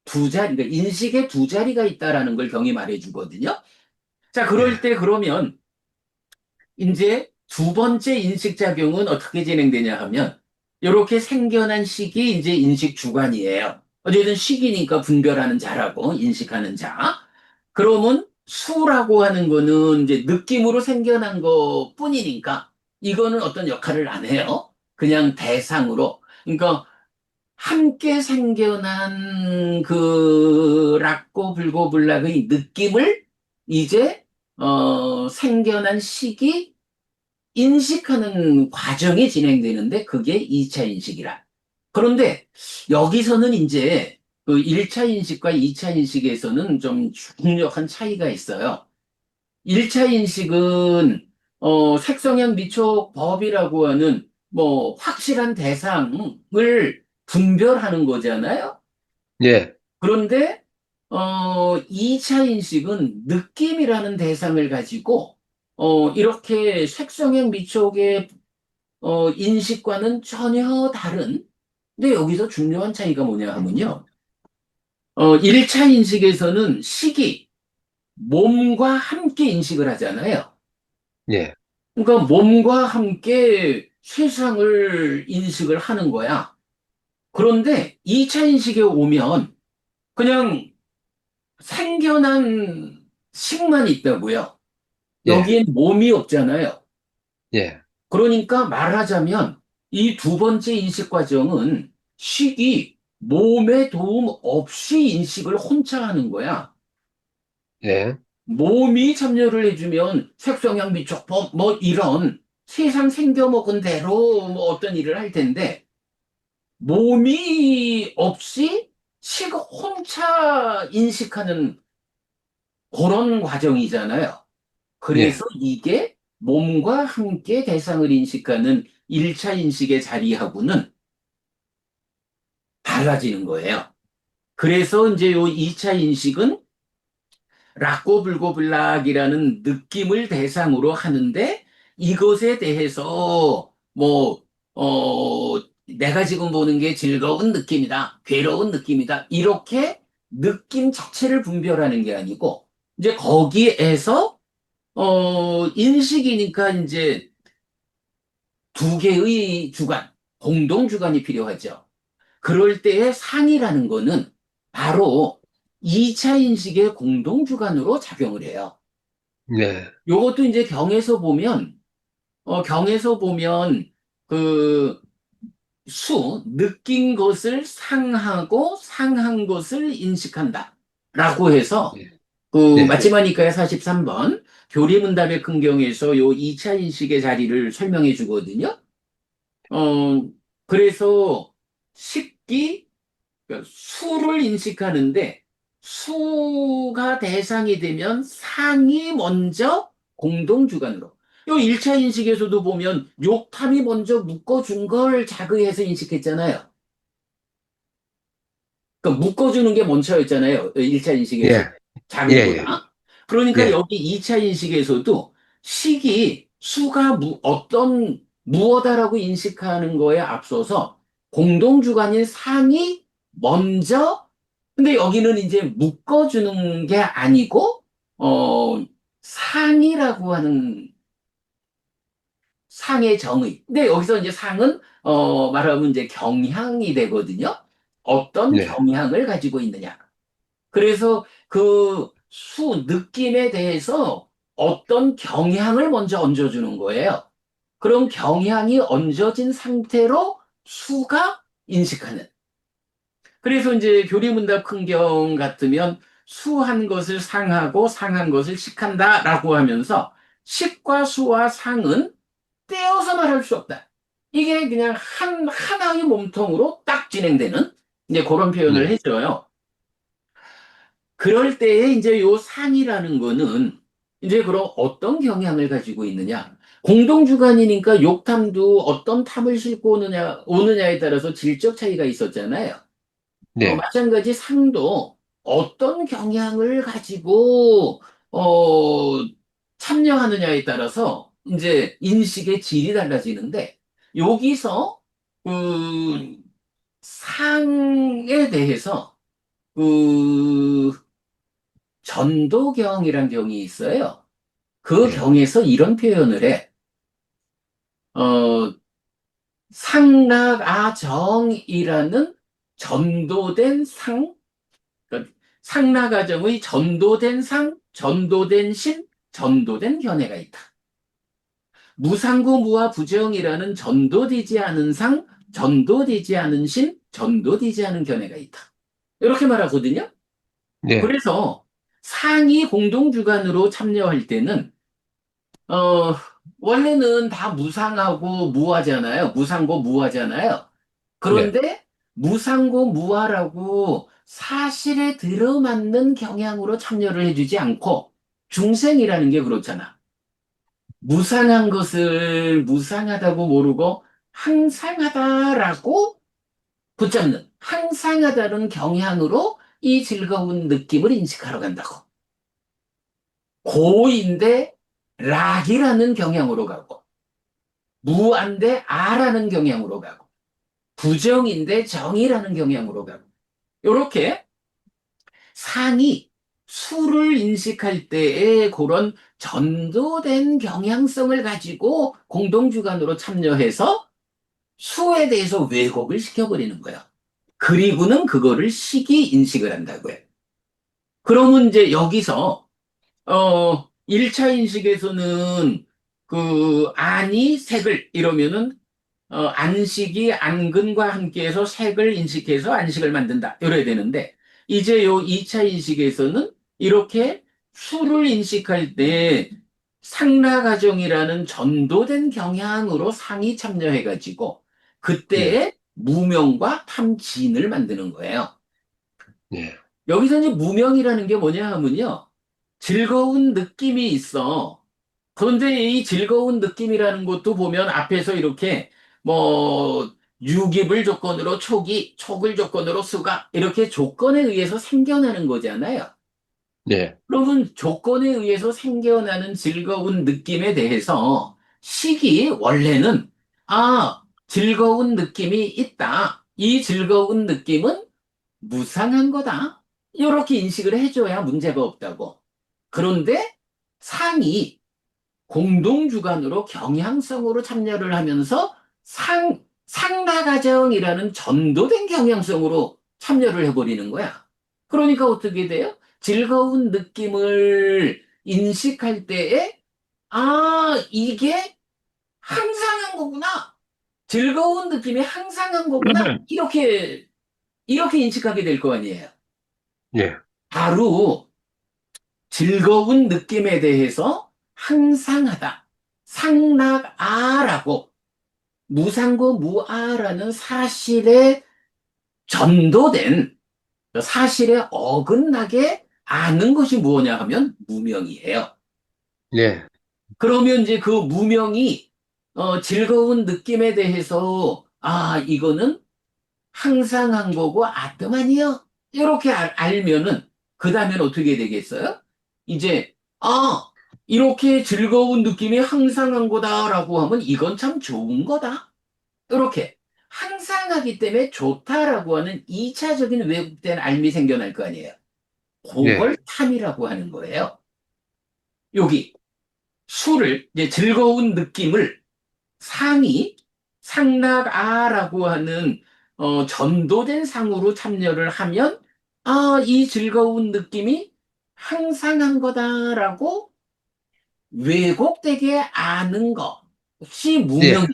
두 자리, 그러니까 인식에 두 자리가 있다라는 걸 경이 말해주거든요. 자, 그럴 예. 때 그러면 이제 두 번째 인식작용은 어떻게 진행되냐 하면 이렇게 생겨난 식이 이제 인식 주관이에요. 어쨌든 식이니까 분별하는 자라고 인식하는 자. 그러면 수라고 하는 거는 이제 느낌으로 생겨난 것 뿐이니까 이거는 어떤 역할을 안 해요. 그냥 대상으로. 그러니까 함께 생겨난 그 락고 불고불락의 느낌을 이제 생겨난 식이 인식하는 과정이 진행되는데 그게 2차 인식이라. 그런데 여기서는 이제 그 1차 인식과 2차 인식에서는 좀 중요한 차이가 있어요. 1차 인식은 색성향 미촉법이라고 하는 뭐 확실한 대상을 분별하는 거잖아요. 예. 그런데 2차 인식은 느낌이라는 대상을 가지고 이렇게 색성형 미촉의 인식과는 전혀 다른 근데 여기서 중요한 차이가 뭐냐 하면요. 1차 인식에서는 식이 몸과 함께 인식을 하잖아요. 예. 그러니까 몸과 함께 세상을 인식을 하는 거야. 그런데 2차 인식에 오면 그냥 생겨난 식만 있다고요. 예. 여기엔 몸이 없잖아요. 예. 그러니까 말하자면 이 두 번째 인식 과정은 식이 몸의 도움 없이 인식을 혼자 하는 거야. 예. 몸이 참여를 해주면 색성향 미촉법 뭐 이런 세상 생겨먹은 대로 뭐 어떤 일을 할 텐데 몸이 없이 식 혼자 인식하는 그런 과정이잖아요. 예. 그래서 이게 몸과 함께 대상을 인식하는 1차 인식의 자리하고는 달라지는 거예요. 그래서 이제 요 2차 인식은 락고불고불락이라는 느낌을 대상으로 하는데 이것에 대해서 내가 지금 보는 게 즐거운 느낌이다, 괴로운 느낌이다, 이렇게 느낌 자체를 분별하는 게 아니고 이제 거기에서 인식이니까 이제 두 개의 주관, 공동 주관이 필요하죠. 그럴 때의 상이라는 거는 바로 2차 인식의 공동 주관으로 작용을 해요. 예. 요것도 이제 경에서 보면 그 느낀 것을 상하고 상한 것을 인식한다. 라고 해서 예. 그 네, 맞지마니까의 43번 교리문답의 큰경에서 요 2차 인식의 자리를 설명해 주거든요. 어, 그래서 식기, 그러니까 수를 인식하는데 수가 대상이 되면 상이 먼저 공동주관으로. 요 1차 인식에서도 보면 욕탐이 먼저 묶어준 걸 자극해서 인식했잖아요. 그러니까 묶어주는 게 먼저였잖아요. 1차 인식에서. 예, 예, 예, 작은보다. 그러니까 예, 여기 2차 인식에서도 식이 수가 어떤 무엇다라고 인식하는 거에 앞서서 공동주관인 상이 먼저, 근데 여기는 이제 묶어주는 게 아니고, 상이라고 하는 상의 정의. 근데 여기서 이제 상은, 말하면 이제 경향이 되거든요. 어떤 네, 경향을 가지고 있느냐. 그래서 그 수 느낌에 대해서 어떤 경향을 먼저 얹어주는 거예요. 그럼 경향이 얹어진 상태로 수가 인식하는. 그래서 이제 교리문답 큰경 같으면 수한 것을 상하고 상한 것을 식한다라고 하면서 식과 수와 상은 떼어서 말할 수 없다. 이게 그냥 하나의 몸통으로 딱 진행되는 이제 그런 표현을 네, 해줘요. 그럴 때에 이제 요 상이라는 거는 이제 그럼 어떤 경향을 가지고 있느냐? 공동주관이니까 욕탐도 어떤 탐을 싣고 오느냐에 따라서 질적 차이가 있었잖아요. 네, 마찬가지 상도 어떤 경향을 가지고, 참여하느냐에 따라서 이제 인식의 질이 달라지는데, 여기서 그 상에 대해서 그 전도경이란 경이 있어요. 그 네, 경에서 이런 표현을 해. 어, 상락아정이라는 전도된 상, 그러니까 상락아정의 전도된 상, 전도된 신, 전도된 견해가 있다. 무상고 무와 부정이라는 전도되지 않은 상, 전도되지 않은 신, 전도되지 않은 견해가 있다. 이렇게 말하거든요. 네, 그래서 상이 공동주관으로 참여할 때는 어, 원래는 다 무상하고 무하잖아요. 무상고 무하잖아요. 네, 그런데 무상고 무하라고 사실에 들어맞는 경향으로 참여를 해주지 않고 중생이라는 게 그렇잖아. 무상한 것을 무상하다고 모르고 항상하다라고 붙잡는 항상하다는 경향으로 이 즐거운 느낌을 인식하러 간다고. 고인데 락이라는 경향으로 가고 무한대 아라는 경향으로 가고 부정인데 정이라는 경향으로 가고 이렇게 상이 수를 인식할 때의 그런 전도된 경향성을 가지고 공동주관으로 참여해서 수에 대해서 왜곡을 시켜버리는 거예요. 그리고는 그거를 시기 인식을 한다고요. 그러면 이제 여기서 1차 인식에서는 그 안이 색을 이러면은 안식이 안근과 함께해서 색을 인식해서 안식을 만든다. 이래야 되는데 이제 요 2차 인식에서는 이렇게 수를 인식할 때 상라가정이라는 전도된 경향으로 상이 참여해가지고 네, 그때의 무명과 탐진을 만드는 거예요. 네, 여기서 이제 무명이라는 게 뭐냐 하면요. 즐거운 느낌이 있어. 그런데 이 즐거운 느낌이라는 것도 보면 앞에서 이렇게 뭐 유깁을 조건으로 촉이, 촉을 조건으로 수가 이렇게 조건에 의해서 생겨나는 거잖아요. 네, 그러면 조건에 의해서 생겨나는 즐거운 느낌에 대해서 식이 원래는 즐거운 느낌이 있다. 이 즐거운 느낌은 무상한 거다. 이렇게 인식을 해줘야 문제가 없다고. 그런데 상이 공동주관으로 경향성으로 참여를 하면서 상나가정이라는 전도된 경향성으로 참여를 해버리는 거야. 그러니까 어떻게 돼요? 즐거운 느낌을 인식할 때에, 이게 항상한 거구나. 즐거운 느낌이 항상한 거구나. 이렇게 인식하게 될 거 아니에요. 네, 바로 즐거운 느낌에 대해서 항상하다. 상락아라고 무상고 무아라는 사실에 전도된 사실에 어긋나게 아는 것이 무엇냐 하면 무명이에요. 네, 그러면 이제 그 무명이 즐거운 느낌에 대해서 이거는 항상한 거고 아뜸아니요. 이렇게 알면은 그 다음엔 어떻게 되겠어요? 이제 이렇게 즐거운 느낌이 항상한 거다라고 하면 이건 참 좋은 거다. 이렇게 항상하기 때문에 좋다라고 하는 2차적인 왜곡된 알미 생겨날 거 아니에요. 그걸 네, 탐이라고 하는 거예요. 여기 술을 이제 즐거운 느낌을 상이 상락아라고 하는 전도된 상으로 참여를 하면 이 즐거운 느낌이 항상한 거다라고 왜곡되게 아는 것이 무명. 네,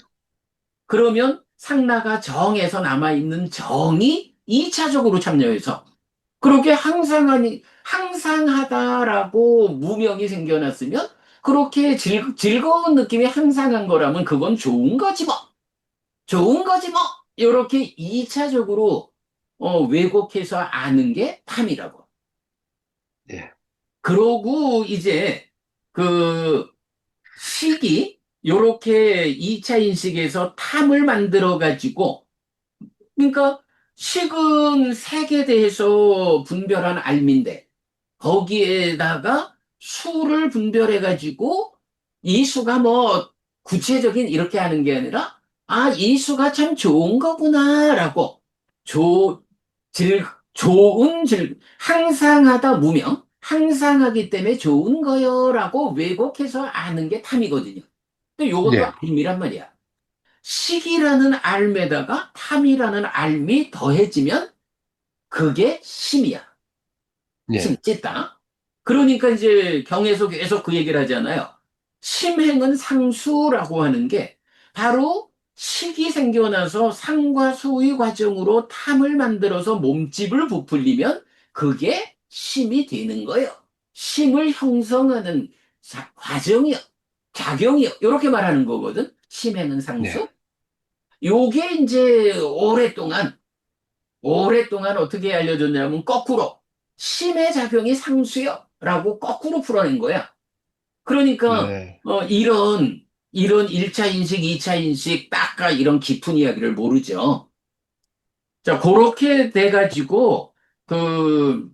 그러면 상나가 정에서 남아있는 정이 2차적으로 참여해서 그렇게 항상하다라고 무명이 생겨났으면 그렇게 즐거운 느낌이 항상한 거라면 그건 좋은 거지 뭐. 좋은 거지 뭐. 이렇게 2차적으로 왜곡해서 아는 게 탐이라고. 네, 그러고 이제 그 식이 요렇게 2차 인식에서 탐을 만들어 가지고 그러니까 식은 색에 대해서 분별한 알미인데 거기에다가 수를 분별해 가지고 이 수가 뭐 구체적인 이렇게 하는 게 아니라 이 수가 참 좋은 거구나라고 조, 좋은 항상하다 무명 항상하기 때문에 좋은 거요라고 왜곡해서 아는 게 탐이거든요. 근데 요것도 네, 알미란 말이야. 식이라는 알매다가 탐이라는 알미 더해지면 그게 심이야. 심 네, 찢다. 그러니까 이제 경에서 계속 그 얘기를 하잖아요. 심행은 상수라고 하는 게 바로 식이 생겨나서 상과 수의 과정으로 탐을 만들어서 몸집을 부풀리면 그게 심이 되는 거예요. 심을 형성하는 과정이요. 작용이요. 이렇게 말하는 거거든. 심행은 네, 상수. 요게 이제 오랫동안 어떻게 알려졌냐면 거꾸로 심의 작용이 상수요 라고 거꾸로 풀어낸 거야. 그러니까 네, 이런 1차 인식, 2차 인식, 딱까 이런 깊은 이야기를 모르죠. 자, 그렇게 돼가지고 그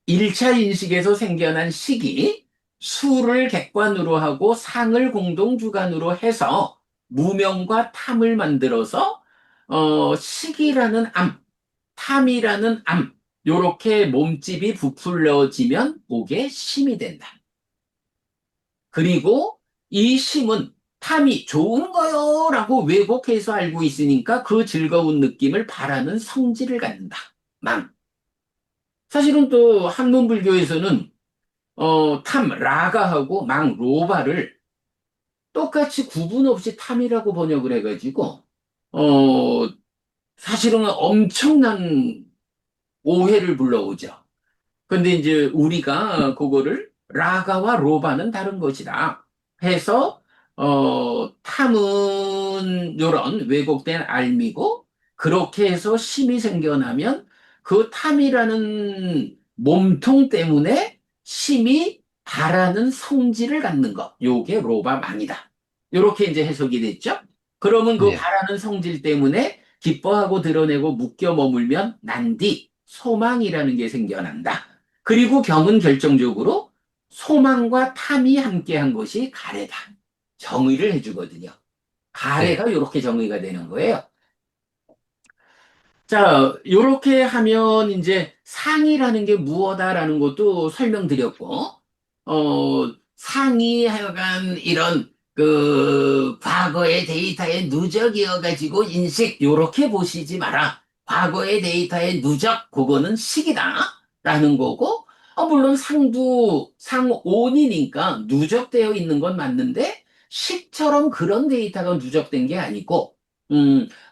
1차 인식에서 생겨난 식이 수를 객관으로 하고 상을 공동주관으로 해서 무명과 탐을 만들어서 식이라는 탐이라는 요렇게 몸집이 부풀려지면 그게 심이 된다. 그리고 이 심은 탐이 좋은 거요라고 왜곡해서 알고 있으니까 그 즐거운 느낌을 바라는 성질을 갖는다. 망. 사실은 또 한문불교에서는 탐 라가하고 망 로바를 똑같이 구분 없이 탐이라고 번역을 해가지고 어 사실은 엄청난 오해를 불러오죠. 근데 이제 우리가 그거를 라가와 로바는 다른 것이다 해서 탐은 요런 왜곡된 알미고 그렇게 해서 심이 생겨나면 그 탐이라는 몸통 때문에 심이 바라는 성질을 갖는 것 요게 로바망이다 요렇게 이제 해석이 됐죠. 그러면 그 네, 바라는 성질 때문에 기뻐하고 드러내고 묶여 머물면 난디 소망이라는 게 생겨난다. 그리고 경은 결정적으로 소망과 탐이 함께한 것이 가래다. 정의를 해주거든요. 네, 가래가 이렇게 정의가 되는 거예요. 자, 이렇게 하면 이제 상이라는 게 무엇다라는 것도 설명드렸고, 상이 하여간 이런 그 과거의 데이터의 누적이어가지고 인식 요렇게 보시지 마라. 과거의 데이터의 누적 그거는 식이다라는 거고, 물론 상도 상온이니까 누적되어 있는 건 맞는데 식처럼 그런 데이터가 누적된 게 아니고,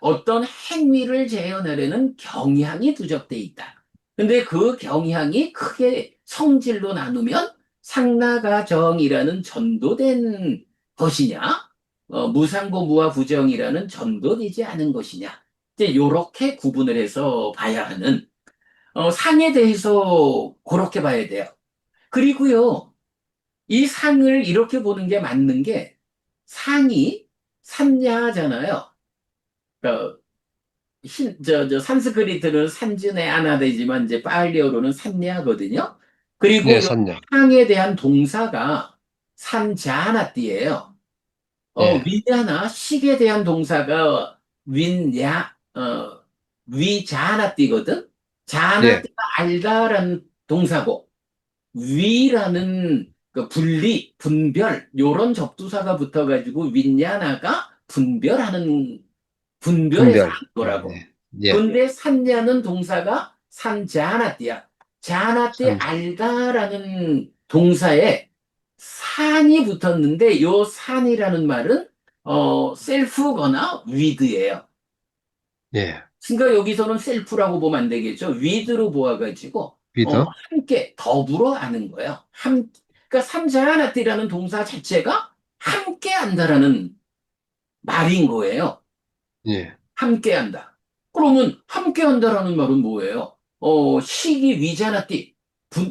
어떤 행위를 재현하려는 경향이 누적돼 있다. 근데 그 경향이 크게 성질로 나누면 상나가정이라는 전도된 것이냐, 무상고무와 부정이라는 전도되지 않은 것이냐. 이제 요렇게 구분을 해서 봐야 하는, 상에 대해서 그렇게 봐야 돼요. 그리고요, 이 상을 이렇게 보는 게 맞는 게, 상이 산야잖아요. 어, 산스크리트는 산진의 아나되지만 이제 파일리어로는 산야거든요. 네, 그리고 요 선녀. 상에 대한 동사가 산자나띠예요. 예, 위냐나 식에 대한 동사가 위자나띠거든. 예, 자나띠가 알다라는 동사고 위라는 그 분리, 분별 요런 접두사가 붙어가지고 윈냐나가 분별해서 분별. 하는 거라고. 예, 예, 근데 산냐는 동사가 산자나띠야. 자나띠 산, 알다라는 동사에 산이 붙었는데 요 산이라는 말은 셀프거나 위드예요. 예, 그러니까 여기서는 셀프라고 보면 안 되겠죠. 위드로 보아가지고 위더, 함께 더불어 하는 거예요. 그러니까 산자나띠라는 동사 자체가 함께 한다라는 말인 거예요. 예, 함께한다. 그러면 함께한다라는 말은 뭐예요? 시기 위자나띠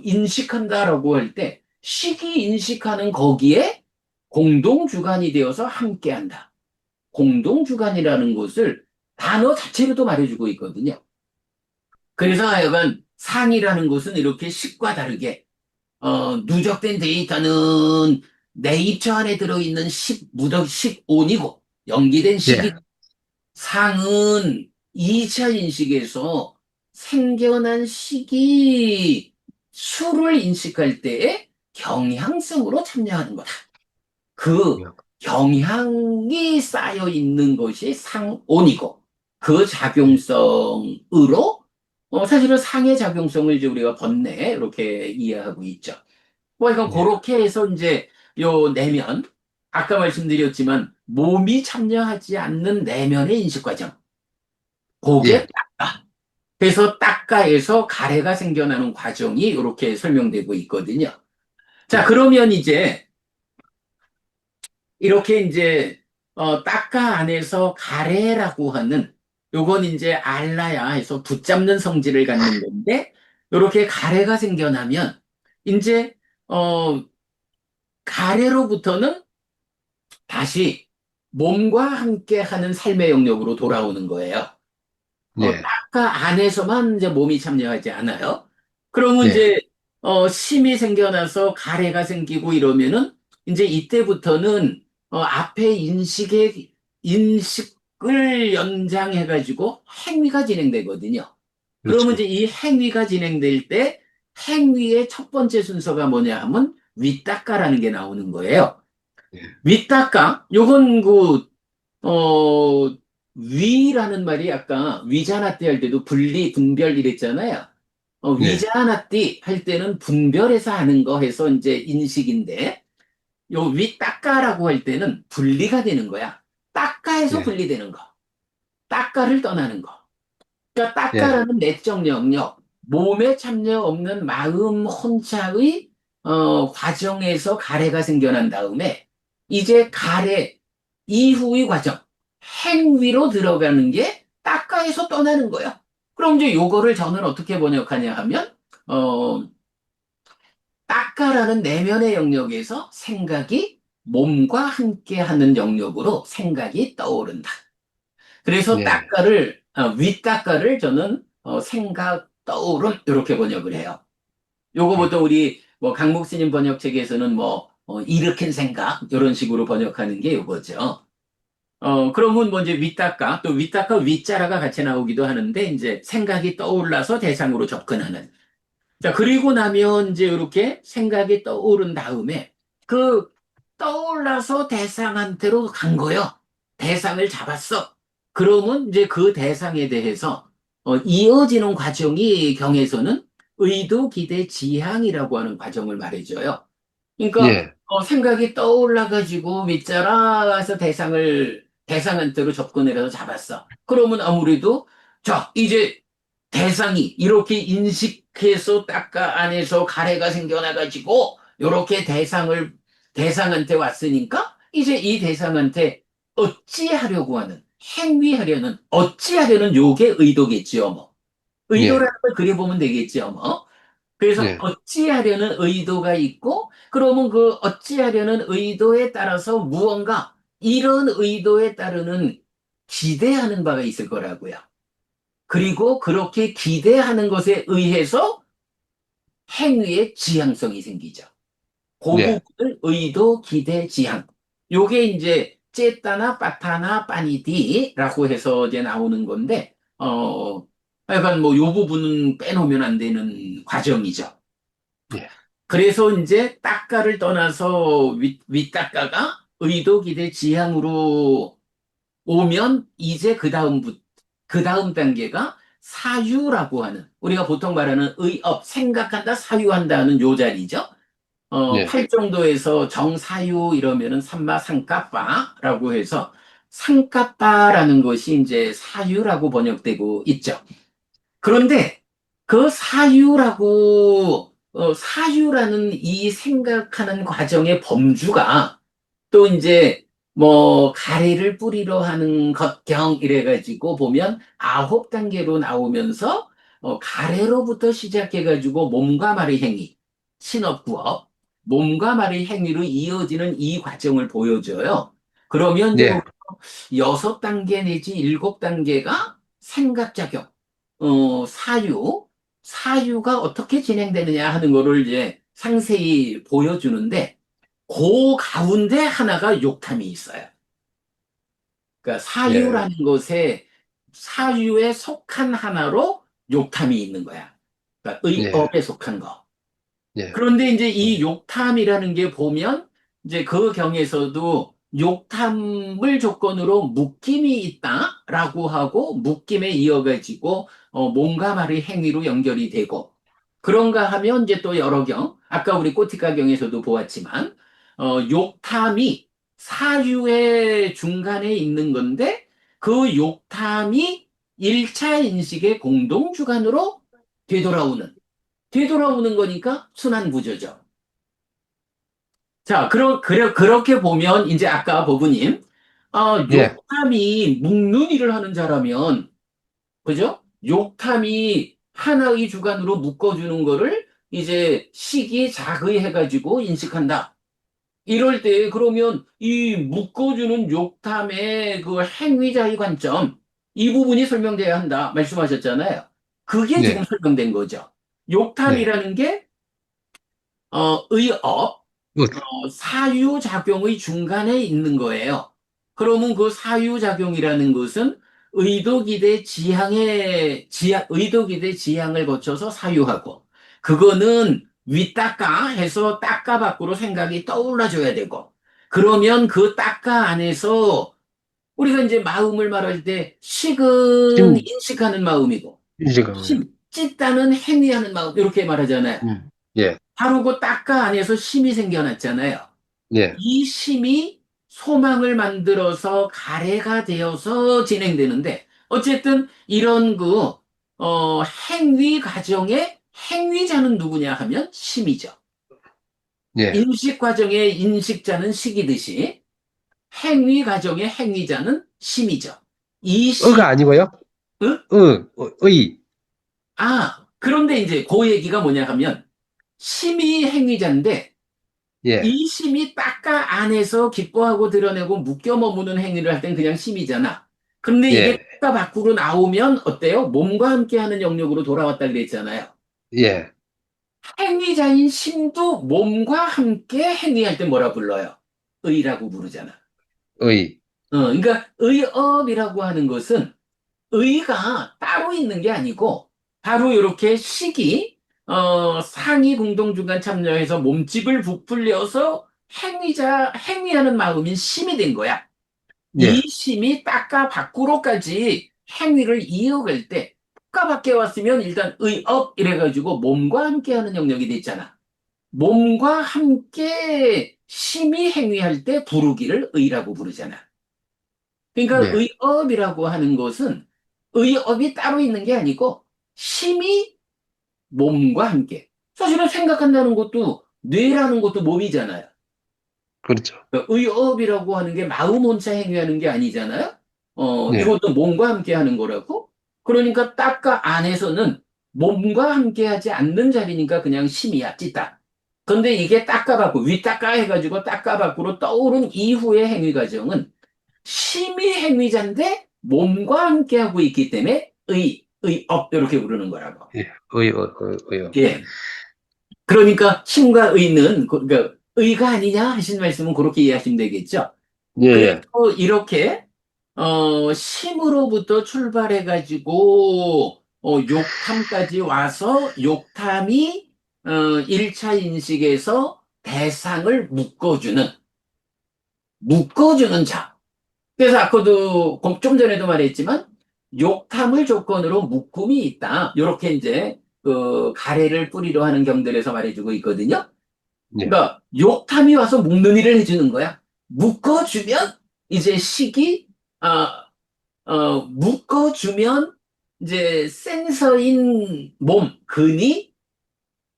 인식한다라고 할 때 시기 인식하는 거기에 공동주관이 되어서 함께한다. 공동주관이라는 것을 단어 자체로도 말해주고 있거든요. 그래서 하여간 상이라는 것은 이렇게 식과 다르게 누적된 데이터는 내 입처 안에 들어있는 식온이고 연기된 식이 예, 상은 2차 인식에서 생겨난 식이 수를 인식할 때에 경향성으로 참여하는 거다. 그 경향이 쌓여 있는 것이 상온이고 그 작용성으로 사실은 상의 작용성을 이제 우리가 번뇌 이렇게 이해하고 있죠. 뭐 이건 예, 그렇게 해서 이제 요 내면 아까 말씀드렸지만 몸이 참여하지 않는 내면의 인식 과정. 그게 예, 딱가. 그래서 딱가에서 가래가 생겨나는 과정이 이렇게 설명되고 있거든요. 자, 예, 그러면 이제 이렇게 이제 딱가 안에서 가래라고 하는 요건 이제 알라야 해서 붙잡는 성질을 갖는 건데 이렇게 가래가 생겨나면 이제 어 가래로부터는 다시 몸과 함께 하는 삶의 영역으로 돌아오는 거예요. 예, 딱가 안에서만 이제 몸이 참여하지 않아요. 그러면 예, 이제 심이 생겨나서 가래가 생기고 이러면은 이제 이때부터는 앞에 인식을 연장해가지고 행위가 진행되거든요. 그러면 그렇죠. 이제 이 행위가 진행될 때 행위의 첫 번째 순서가 뭐냐 하면 윗닦아라는 게 나오는 거예요. 예, 윗닦아, 요건 어, 위라는 말이 아까 위자나띠 할 때도 분리, 분별 이랬잖아요. 예, 위자나띠 할 때는 분별해서 하는 거 해서 이제 인식인데, 요 위닦아라고 할 때는 분리가 되는 거야. 따까에서 예, 분리되는 거. 따까를 떠나는 거. 그러니까 예, 따까라는 내적 영역, 몸에 참여 없는 마음 혼자의 과정에서 가래가 생겨난 다음에 이제 가래 이후의 과정, 행위로 들어가는 게 따까에서 떠나는 거야. 그럼 이제 요거를 저는 어떻게 번역하냐 하면 어, 따까라는 내면의 영역에서 생각이 몸과 함께하는 영역으로 생각이 떠오른다. 그래서 예, 윗닦아를 저는 생각, 떠오름, 이렇게 번역을 해요. 요거 예, 보통 우리 뭐 강목스님 번역책에서는 뭐, 일으킨 생각, 이런 식으로 번역하는 게 요거죠. 그러면 뭐 이제 윗닦아, 또 윗닦아 윗자라가 같이 나오기도 하는데, 이제 생각이 떠올라서 대상으로 접근하는. 자, 그리고 나면 이제 이렇게 생각이 떠오른 다음에 그 떠올라서 대상한테로 간 거요. 대상을 잡았어. 그러면 이제 그 대상에 대해서 이어지는 과정이 경에서는 의도, 기대, 지향이라고 하는 과정을 말해줘요. 그러니까 예, 생각이 떠올라가지고 밑자라에서 대상한테로 접근을 해서 잡았어. 그러면 아무래도 자, 이제 대상이 이렇게 해서 닦아 안에서 가래가 생겨나가지고 요렇게 대상한테 왔으니까 이제 이 대상한테 어찌하려고 하는 행위하려는 어찌하려는 요게 의도겠지요 뭐. 예, 의도라는 걸 그려보면 되겠지요 뭐. 그래서 예, 어찌하려는 의도가 있고 그러면 그 어찌하려는 의도에 따라서 무언가 이런 의도에 따르는 기대하는 바가 있을 거라고요. 그리고 그렇게 기대하는 것에 의해서 행위의 지향성이 생기죠. 그 예, 부분을 의도, 기대, 지향. 요게 이제 째따나 빠타나 빠니디라고 해서 이제 나오는 건데, 약간 뭐 요 부분은 빼놓으면 안 되는 과정이죠. 예, 그래서 이제 따까를 떠나서 윗따까가 의도, 기대, 지향으로 오면 이제 그 다음 단계가 사유라고 하는, 우리가 보통 말하는 의업, 생각한다, 사유한다는 요 자리죠. 예, 팔정도에서 정사유 이러면은 삼마상까빠라고 해서 상까빠라는 것이 이제 사유라고 번역되고 있죠. 그런데 그 사유라는 이 생각하는 과정의 범주가 또 이제 뭐 가래를 뿌리러 하는 것경 이래가지고 보면 9단계로 나오면서 가래로부터 시작해가지고 몸과 말의 행위, 신업구업, 몸과 말의 행위로 이어지는 이 과정을 보여줘요. 그러면 이제 예, 6단계 내지 7단계가 생각작용, 사유가 어떻게 진행되느냐 하는 거를 이제 상세히 보여주는데, 그 가운데 하나가 욕탐이 있어요. 그러니까 예, 사유에 속한 하나로 욕탐이 있는 거야. 그러니까 예, 의업에 속한 거. 예, 그런데 이제 이 욕탐이라는 게 보면 이제 그 경에서도 욕탐을 조건으로 묶임이 있다라고 하고 묶임에 이어가지고 몸과 말의 행위로 연결이 되고 그런가 하면 이제 또 여러 경 아까 우리 꼬티카 경에서도 보았지만 욕탐이 사유의 중간에 있는 건데 그 욕탐이 1차 인식의 공동 주관으로 되돌아오는 거니까 순환부조죠. 자, 그렇게 보면, 이제 아까 보부님, 예, 욕탐이 묵는 일을 하는 자라면, 그죠? 욕탐이 하나의 주관으로 묶어주는 거를 이제 시기자의해가지고 인식한다. 이럴 때, 그러면 이 묶어주는 욕탐의 그 행위자의 관점, 이 부분이 설명돼야 한다. 말씀하셨잖아요. 그게 지금 예, 설명된 거죠. 예, 욕탐이라는 게, 의업, 굿, 사유작용의 중간에 있는 거예요. 그러면 그 사유작용이라는 것은 의도기대 지향을 거쳐서 사유하고, 그거는 윗닦아 해서 따까 밖으로 생각이 떠올라줘야 되고, 그러면 그 따까 안에서 우리가 이제 마음을 말할 때 식은 심, 인식하는 마음이고, 인식하면, 찢다는 행위하는 마음, 이렇게 말하잖아요. 예, 바로 그 따까 안에서 심이 생겨났잖아요. 예, 이 심이 소망을 만들어서 가래가 되어서 진행되는데, 어쨌든 이런 행위 과정의 행위자는 누구냐 하면 심이죠. 예, 인식 과정의 인식자는 식이듯이 행위 과정의 행위자는 심이죠. 이 심, 의가 아니고요, 응? 의, 그런데 이제 그 얘기가 뭐냐 하면, 심이 행위자인데, 예, 이 심이 딱가 안에서 기뻐하고 드러내고 묶여 머무는 행위를 할 땐 그냥 심이잖아. 근데 이게 예, 딱가 밖으로 나오면 어때요? 몸과 함께하는 영역으로 돌아왔다 그랬잖아요. 예, 행위자인 심도 몸과 함께 행위할 때 뭐라 불러요? 의라고 부르잖아. 의, 그러니까 의업이라고 하는 것은 의가 따로 있는 게 아니고 바로 이렇게 상위 공동주간 참여해서 몸집을 부풀려서 행위하는 마음인 심이 된 거야. 이 예, 심이 땅가 밖으로까지 행위를 이어갈 때 땅가 밖에 왔으면 일단 의업 이래가지고 몸과 함께 하는 영역이 됐잖아. 몸과 함께 심이 행위할 때 부르기를 의라고 부르잖아. 그러니까 예, 의업이라고 하는 것은 의업이 따로 있는 게 아니고 심이 몸과 함께. 사실은 생각한다는 것도 뇌라는 것도 몸이잖아요. 그렇죠. 그러니까 의업이라고 하는 게 마음 혼자 행위하는 게 아니잖아요. 예, 이것도 몸과 함께 하는 거라고. 그러니까 딱가 안에서는 몸과 함께 하지 않는 자리니까 그냥 심이야, 찌따. 근데 이게 딱가 밖으로, 윗딱가 해가지고 딱가 밖으로 떠오른 이후의 행위 과정은 심의 행위자인데 몸과 함께 하고 있기 때문에 의업, 이렇게 부르는 거라고. 예, 의. 예. 그러니까 심과 의는, 그러니까 의가 아니냐 하신 말씀은 그렇게 이해하시면 되겠죠. 예, 그래서 예, 이렇게 심으로부터 출발해가지고 욕탐까지 와서 욕탐이 1차 인식에서 대상을 묶어주는 자. 그래서 아까도 좀 전에도 말했지만 욕탐을 조건으로 묶음이 있다. 이렇게 이제 그 가래를 뿌리로 하는 경들에서 말해주고 있거든요. 예. 그러니까 욕탐이 와서 묶는 일을 해주는 거야. 묶어주면 이제 식이 묶어주면 이제 센서인 몸, 근이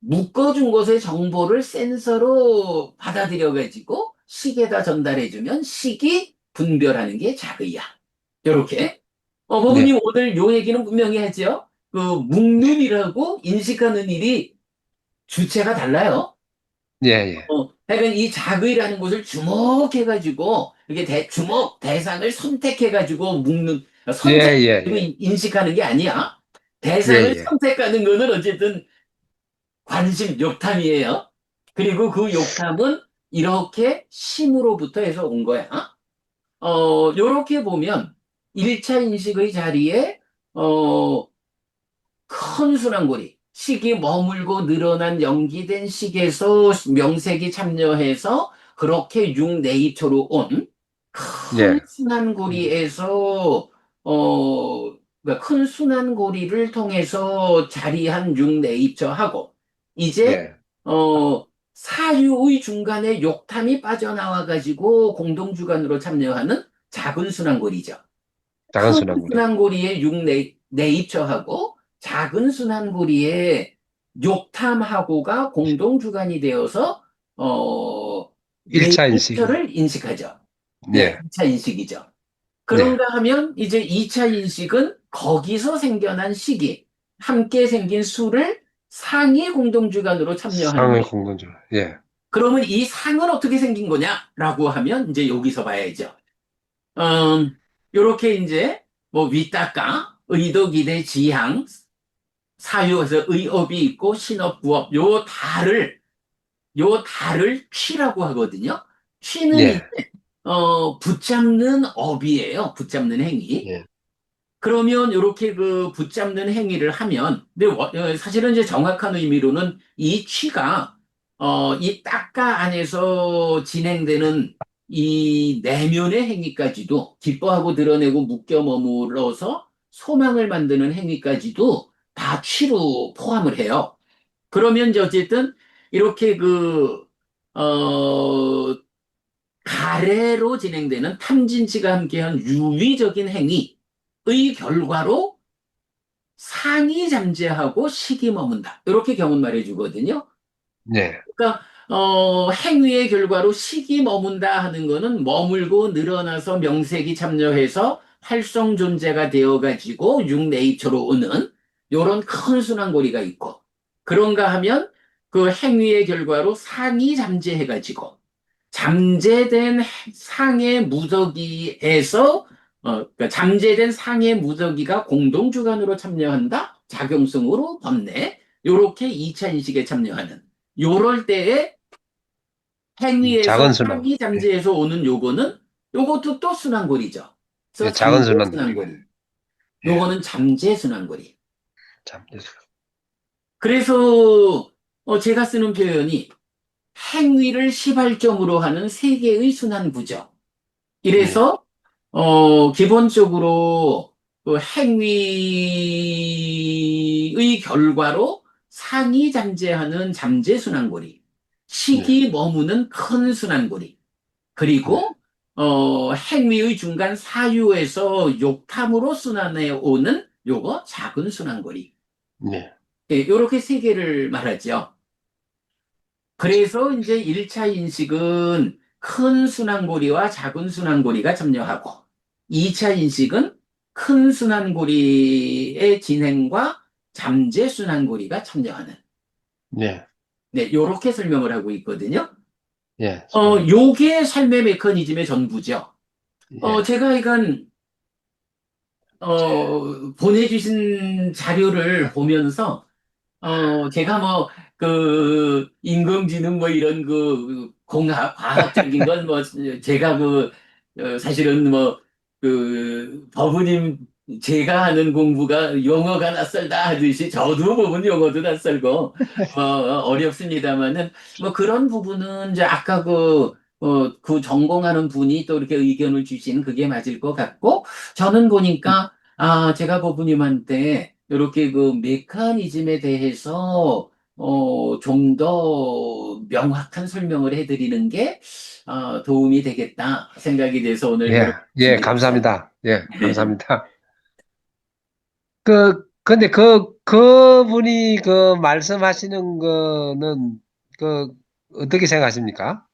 묶어준 것의 정보를 센서로 받아들여가지고 식에다 전달해주면 식이 분별하는 게 자의야. 이렇게. 네, 버부님 오늘 요 얘기는 분명히 하죠. 그 묶는이라고 인식하는 일이 주체가 달라요. 예, 예. 하여간 이 자의라는 것을 주목해가지고, 이렇게 대상을 선택해가지고 예, 예, 선택해가지고 예. 인식하는 게 아니야. 예, 대상을 예. 선택하는 거는 어쨌든 관심, 욕탐이에요. 그리고 그 욕탐은 이렇게 심으로부터 해서 온 거야. 요렇게 보면 1차 인식의 자리에, 어, 큰 순환고리, 식이 머물고 늘어난 연기된 식에서 명색이 참여해서 그렇게 6내입초로 온 큰 예, 순환고리에서 그러니까 큰 순환고리를 통해서 자리한 6내입초하고 이제 예. 사유의 중간에 욕탐이 빠져나와 가지고 공동주관으로 참여하는 작은 순환고리죠. 작은 큰 순환구리. 순환고리에 내입처하고 작은 순환고리에 욕탐하고가 공동주관이 되어서 일차 인식. 내입처를 인식하죠. 네, 예, 2차 인식이죠. 네. 그런가 하면 이제 2차 인식은 거기서 생겨난 식이 함께 생긴 수를 상위 공동주관으로 참여하는 상의 거. 공동주. 예, 그러면 이 상은 어떻게 생긴 거냐라고 하면 이제 여기서 봐야죠. 음, 요렇게 이제 뭐 위닦아, 의도, 기대, 지향, 사유에서 의업이 있고 신업, 부업 요 달을 취라고 하거든요. 취는 이제 예, 붙잡는 업이에요. 붙잡는 행위. 예, 그러면 이렇게 그 붙잡는 행위를 하면, 근데 사실은 이제 정확한 의미로는 이 취가 이 딱가 안에서 진행되는 이 내면의 행위까지도 기뻐하고 드러내고 묶여 머물러서 소망을 만드는 행위까지도 다 취로 포함을 해요. 그러면 이제 어쨌든 이렇게 어, 가래로 진행되는 탐진치가 함께한 유의적인 행위의 결과로 상이 잠재하고 식이 머문다. 이렇게 경은 말해주거든요. 예. 그러니까 행위의 결과로 식이 머문다 하는 거는 머물고 늘어나서 명색이 참여해서 활성 존재가 되어가지고 육내입초로 오는 요런 큰 순환고리가 있고 그런가 하면 그 행위의 결과로 상이 잠재해가지고 잠재된 상의 무더기에서 그러니까 잠재된 상의 무더기가 공동주관으로 참여한다. 작용성으로 번뇌. 요렇게 2차 인식에 참여하는. 요럴 때에 행위에서 작은 순환. 상이 예, 잠재해서 오는 요거는 요것도 또 순환고리죠. 예, 그래서 작은 잠재 순환구리가. 순환고리. 예, 요거는 잠재 순환고리. 참. 그래서 제가 쓰는 표현이 행위를 시발점으로 하는 세 개의 순환구죠. 예, 이래서 기본적으로 그 행위의 결과로 상이 잠재하는 잠재 순환고리, 예, 식이 머무는 큰 순환고리, 예, 그리고 행위의 중간 사유에서 욕탐으로 순환해 오는 요거 작은 순환고리. 예. 예, 요렇게 세 개를 말하죠. 그래서 이제 1차 인식은 큰 순환고리와 작은 순환고리가 참여하고, 2차 인식은 큰 순환고리의 진행과 잠재 순환고리가 참여하는, 예, 네, 요렇게 설명을 하고 있거든요. 예, 요게 삶의 메커니즘의 전부죠. 예, 제가 이건, 보내주신 자료를 보면서, 제가 뭐, 인공지능 뭐 이런 과학적인 건 뭐, 제가 사실은 뭐, 버부님, 제가 하는 공부가 용어가 낯설다 하듯이 저도 보면 용어도 낯설고, 어렵습니다만은, 뭐 그런 부분은 이제 아까 그 전공하는 분이 또 이렇게 의견을 주시는 그게 맞을 것 같고, 저는 보니까, 제가 버부님한테 이렇게 그 메커니즘에 대해서 좀 더 명확한 설명을 해드리는 게 도움이 되겠다 생각이 돼서 오늘 예, 이렇게 예, 말씀드렸어요. 감사합니다. 예, 감사합니다. 근데 그분이 그 말씀하시는 거는, 그, 어떻게 생각하십니까?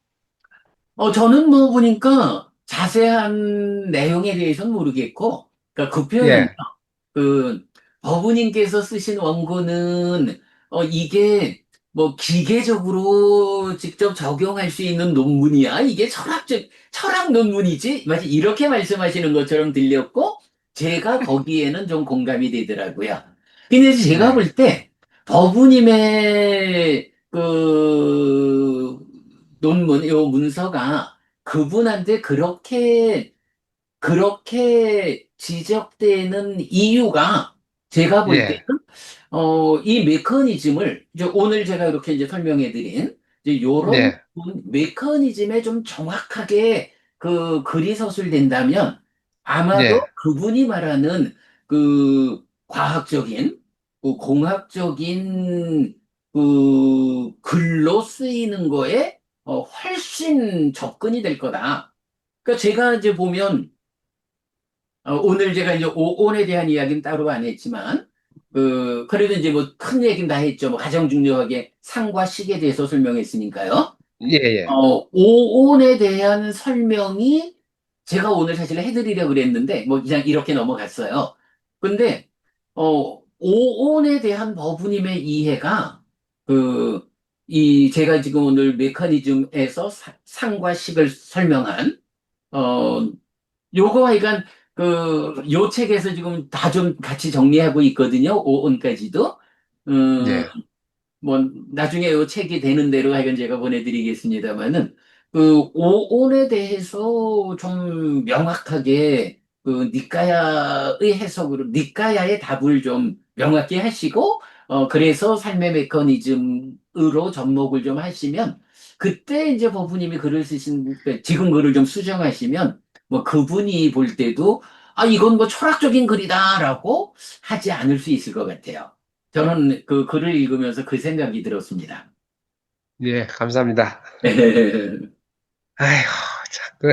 저는 뭐 보니까 자세한 내용에 대해서는 모르겠고, 그러니까 그 표현은요, 예, 그 어부님께서 쓰신 원고는 이게 뭐 기계적으로 직접 적용할 수 있는 논문이야. 이게 철학 논문이지. 마치 이렇게 말씀하시는 것처럼 들렸고 제가 거기에는 좀 공감이 되더라고요. 근데 제가 예, 볼 때 버부님의 요 문서가 그분한테 그렇게 지적되는 이유가 제가 볼 때는 예, 이 메커니즘을 이제 오늘 제가 이렇게 이제 설명해 드린 이제 요런 예, 메커니즘에 좀 정확하게 글이 서술된다면 아마도 예, 그분이 말하는 과학적인 공학적인 글로 쓰이는 거에 훨씬 접근이 될 거다. 그러니까 제가 이제 보면 오늘 제가 이제 오온에 대한 이야기는 따로 안 했지만, 그래도 이제 뭐 큰 얘기는 다 했죠. 뭐 가장 중요하게 상과 식에 대해서 설명했으니까요. 예, 예, 오온에 대한 설명이 제가 오늘 사실 해드리려고 그랬는데, 뭐 그냥 이렇게 넘어갔어요. 근데, 오온에 대한 버부님의 이해가, 그, 제가 지금 오늘 메커니즘에서 상과 식을 설명한, 어, 요거 하여간 요 책에서 지금 다 좀 같이 정리하고 있거든요. 오온까지도. 음, 예, 뭐 나중에 요 책이 되는 대로 하여간 제가 보내드리겠습니다만은 오온에 대해서 좀 명확하게 니까야의 해석으로 니까야의 답을 좀 명확히 하시고 그래서 삶의 메커니즘으로 접목을 좀 하시면 그때 이제 법부님이 글을 쓰신 지금 글을 좀 수정하시면 뭐 그분이 볼 때도 이건 뭐 철학적인 글이다라고 하지 않을 수 있을 것 같아요. 저는 그 글을 읽으면서 그 생각이 들었습니다. 예, 감사합니다. 아이고, 참,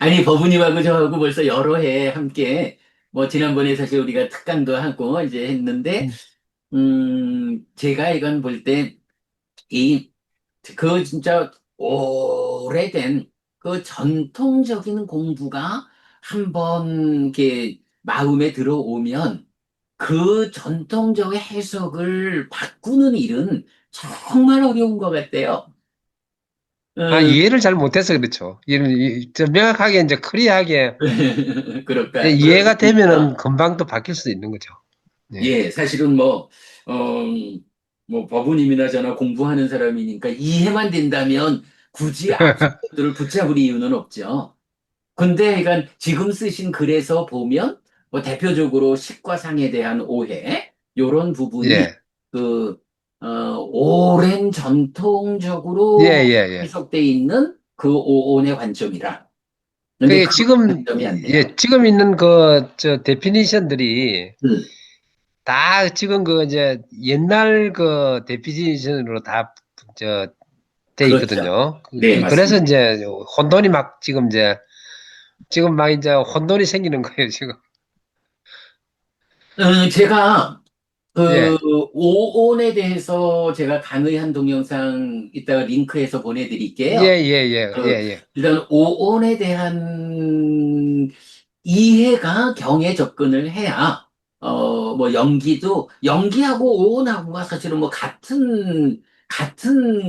아니, 버부님하고 저하고 벌써 여러 해 함께, 뭐, 지난번에 사실 우리가 특강도 하고 이제 했는데, 제가 이건 볼 때, 이, 진짜 오래된 전통적인 공부가 한번 이렇게 마음에 들어오면, 그 전통적인 해석을 바꾸는 일은 정말 어려운 것 같아요. 어, 이해를 잘 못해서 그렇죠. 명확하게, 이제, 클리어하게, 그럴 이해가 수 있죠. 되면은 금방 또 바뀔 수도 있는 거죠. 예. 예, 사실은 어, 뭐, 법우님이나 저나 공부하는 사람이니까 이해만 된다면 굳이 앞선 것들을 붙잡을 이유는 없죠. 근데 그러니까 지금 쓰신 글에서 보면 뭐 대표적으로 식과 상에 대한 오해, 요런 부분이 예. 그, 오랜 예, 전통적으로 예, 예. 해석돼 있는 그 오온의 관점이라. 근데 그 그 지금, 관점이 안 돼요. 예, 지금 있는 데피니션들이 음, 다 지금 이제 옛날 데피니션으로 다, 저, 돼 그렇죠. 있거든요. 네, 그래서 맞습니다. 이제 혼돈이 막 지금 막 이제 혼돈이 생기는 거예요, 지금. 제가 그 예, 오온에 대해서 제가 강의한 동영상 이따가 링크해서 예, 보내드릴게요. 예, 예, 예, 그 예. 일단 오온에 대한 이해가 경에 접근을 해야 뭐 연기하고 오온하고가 사실은 뭐 같은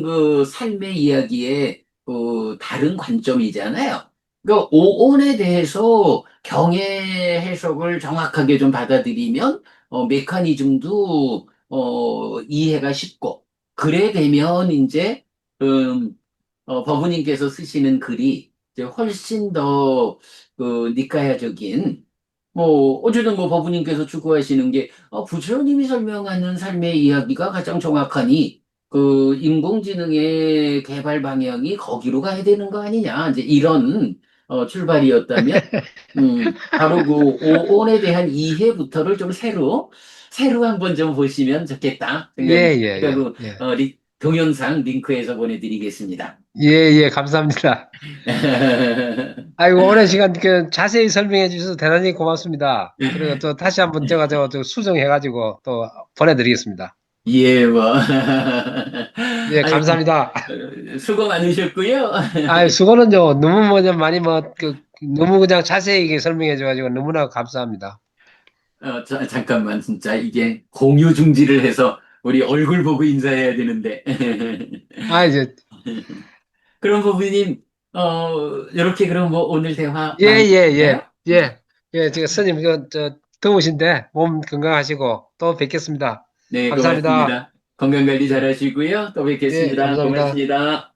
그 삶의 이야기의 그 다른 관점이잖아요. 그러니까 오온에 대해서 경의 해석을 정확하게 좀 받아들이면 메커니즘도 이해가 쉽고 그래 되면 이제 법부님께서 쓰시는 글이 이제 훨씬 더 그 니까야적인 어쨌든 뭐 법부님께서 추구하시는 게 부처님이 설명하는 삶의 이야기가 가장 정확하니 그 인공지능의 개발 방향이 거기로 가야 되는 거 아니냐 이제 이런 출발이었다면 바로 그 오온에 대한 이해부터를 좀 새로 한번 좀 보시면 좋겠다 예, 생각이 예, 그러니까 예, 그 예. 동영상 링크해서 보내드리겠습니다. 예, 예, 감사합니다. 아이고, 오랜 시간 그 자세히 설명해 주셔서 대단히 고맙습니다. 그리고 또 다시 한번 제가 저 수정해가지고 또 보내드리겠습니다. 예, 뭐. 예, 아유, 감사합니다. 수고 많으셨고요. 아, 수고는요, 너무 많이 너무 그냥 자세히 설명해 줘가지고 너무나 감사합니다. 잠깐만, 진짜 이게 공유 중지를 해서 우리 얼굴 보고 인사해야 되는데. 아, 이제, 그럼 부부님, 이렇게 그럼 뭐 오늘 대화 예, 예, 마무리할까요? 예, 예, 예, 제가 스님, 더우신데 몸 건강하시고 또 뵙겠습니다. 네, 감사합니다. 고맙습니다. 건강 관리 잘 예, 하시고요. 또 예, 뵙겠습니다. 감사합니다. 고맙습니다.